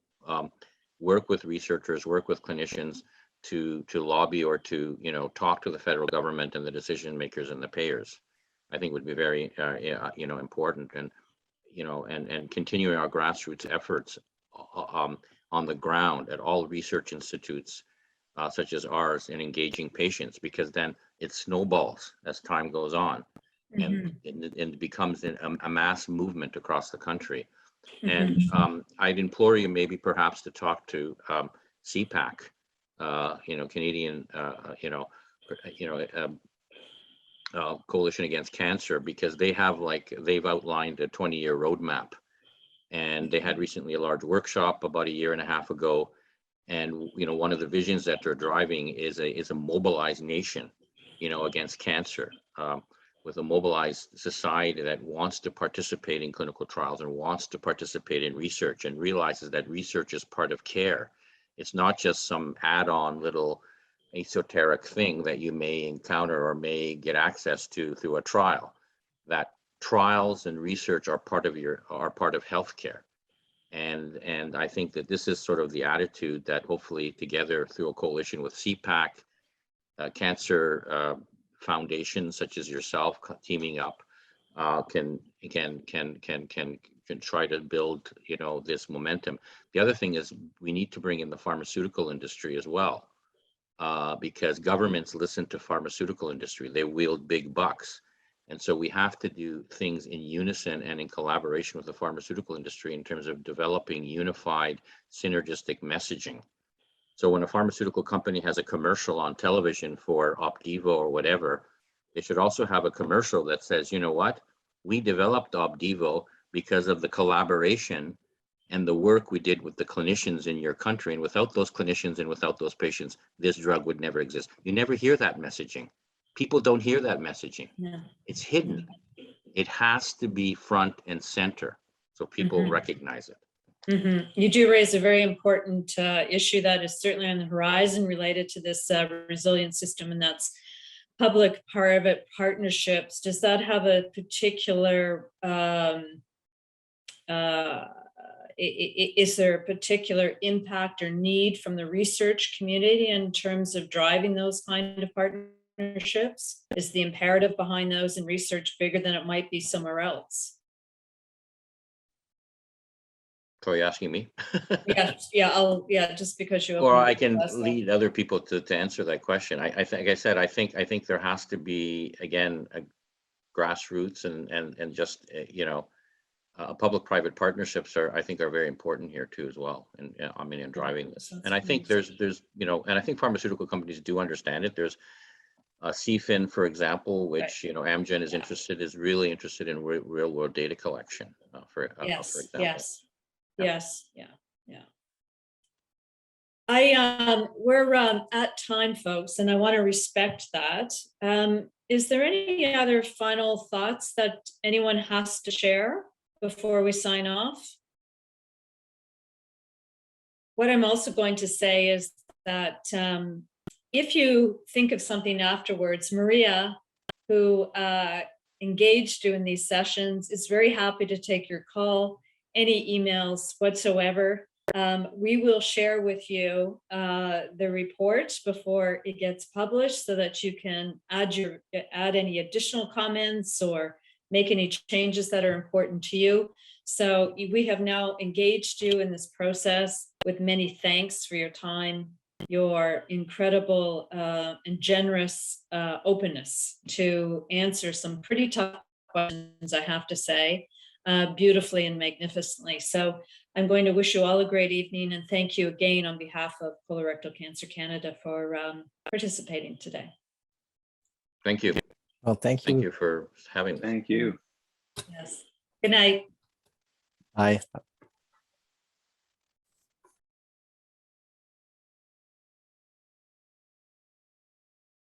work with researchers, work with clinicians to lobby or to, you know, talk to the federal government and the decision makers and the payers. I think would be very, you know, important, and, you know, and continuing our grassroots efforts on the ground at all research institutes such as ours, and engaging patients, because then it snowballs as time goes on, Mhm. and it becomes a mass movement across the country. Mhm. And I'd implore you maybe perhaps to talk to CPAC, Canadian, Coalition Against Cancer, because they've outlined a 20-year roadmap, and they had recently a large workshop about a year and a half ago. And one of the visions that they're driving is a mobilized nation, against cancer, with a mobilized society that wants to participate in clinical trials and wants to participate in research and realizes that research is part of care. It's not just some add-on little esoteric thing that you may encounter or may get access to through a trial. That trials and research are part of healthcare. And I think that this is sort of the attitude that hopefully together through a coalition with CPAC, cancer foundations such as yourself teaming up, can try to build this momentum. The other thing is we need to bring in the pharmaceutical industry as well, because governments listen to pharmaceutical industry. They wield big bucks. And so we have to do things in unison and in collaboration with the pharmaceutical industry in terms of developing unified synergistic messaging. So when a pharmaceutical company has a commercial on television for Opdivo or whatever, they should also have a commercial that says, you know what, we developed Opdivo because of the collaboration and the work we did with the clinicians in your country. And without those clinicians and without those patients, this drug would never exist. You never hear that messaging. People don't hear that messaging. Yeah. It's hidden. It has to be front and center so people recognize it. Mm-hmm. You do raise a very important issue that is certainly on the horizon related to this resilient system, and that's public-private partnerships. Does that have a particular, is there a particular impact or need from the research community in terms of driving those kind of partnerships? Is the imperative behind those in research bigger than it might be somewhere else? So are you asking me? Just because you. Or I can lead other people to answer that question. I think there has to be, again, a grassroots and just public-private partnerships are very important here too as well. And in driving this. And I think there's and I think pharmaceutical companies do understand it. There's CFIN, for example, which Amgen is really interested in real world data collection. For example. Yes. We're at time, folks, and I want to respect that. Is there any other final thoughts that anyone has to share before we sign off? What I'm also going to say is that if you think of something afterwards, Maria, who engaged you in these sessions, is very happy to take your call, any emails whatsoever. We will share with you the report before it gets published so that you can add any additional comments or make any changes that are important to you. So we have now engaged you in this process with many thanks for your time, your incredible and generous openness to answer some pretty tough questions, I have to say, beautifully and magnificently. So I'm going to wish you all a great evening and thank you again on behalf of Colorectal Cancer Canada for participating today. Thank you. Well, thank you. Thank you for having me. Thank you. Yes. Good night. Bye.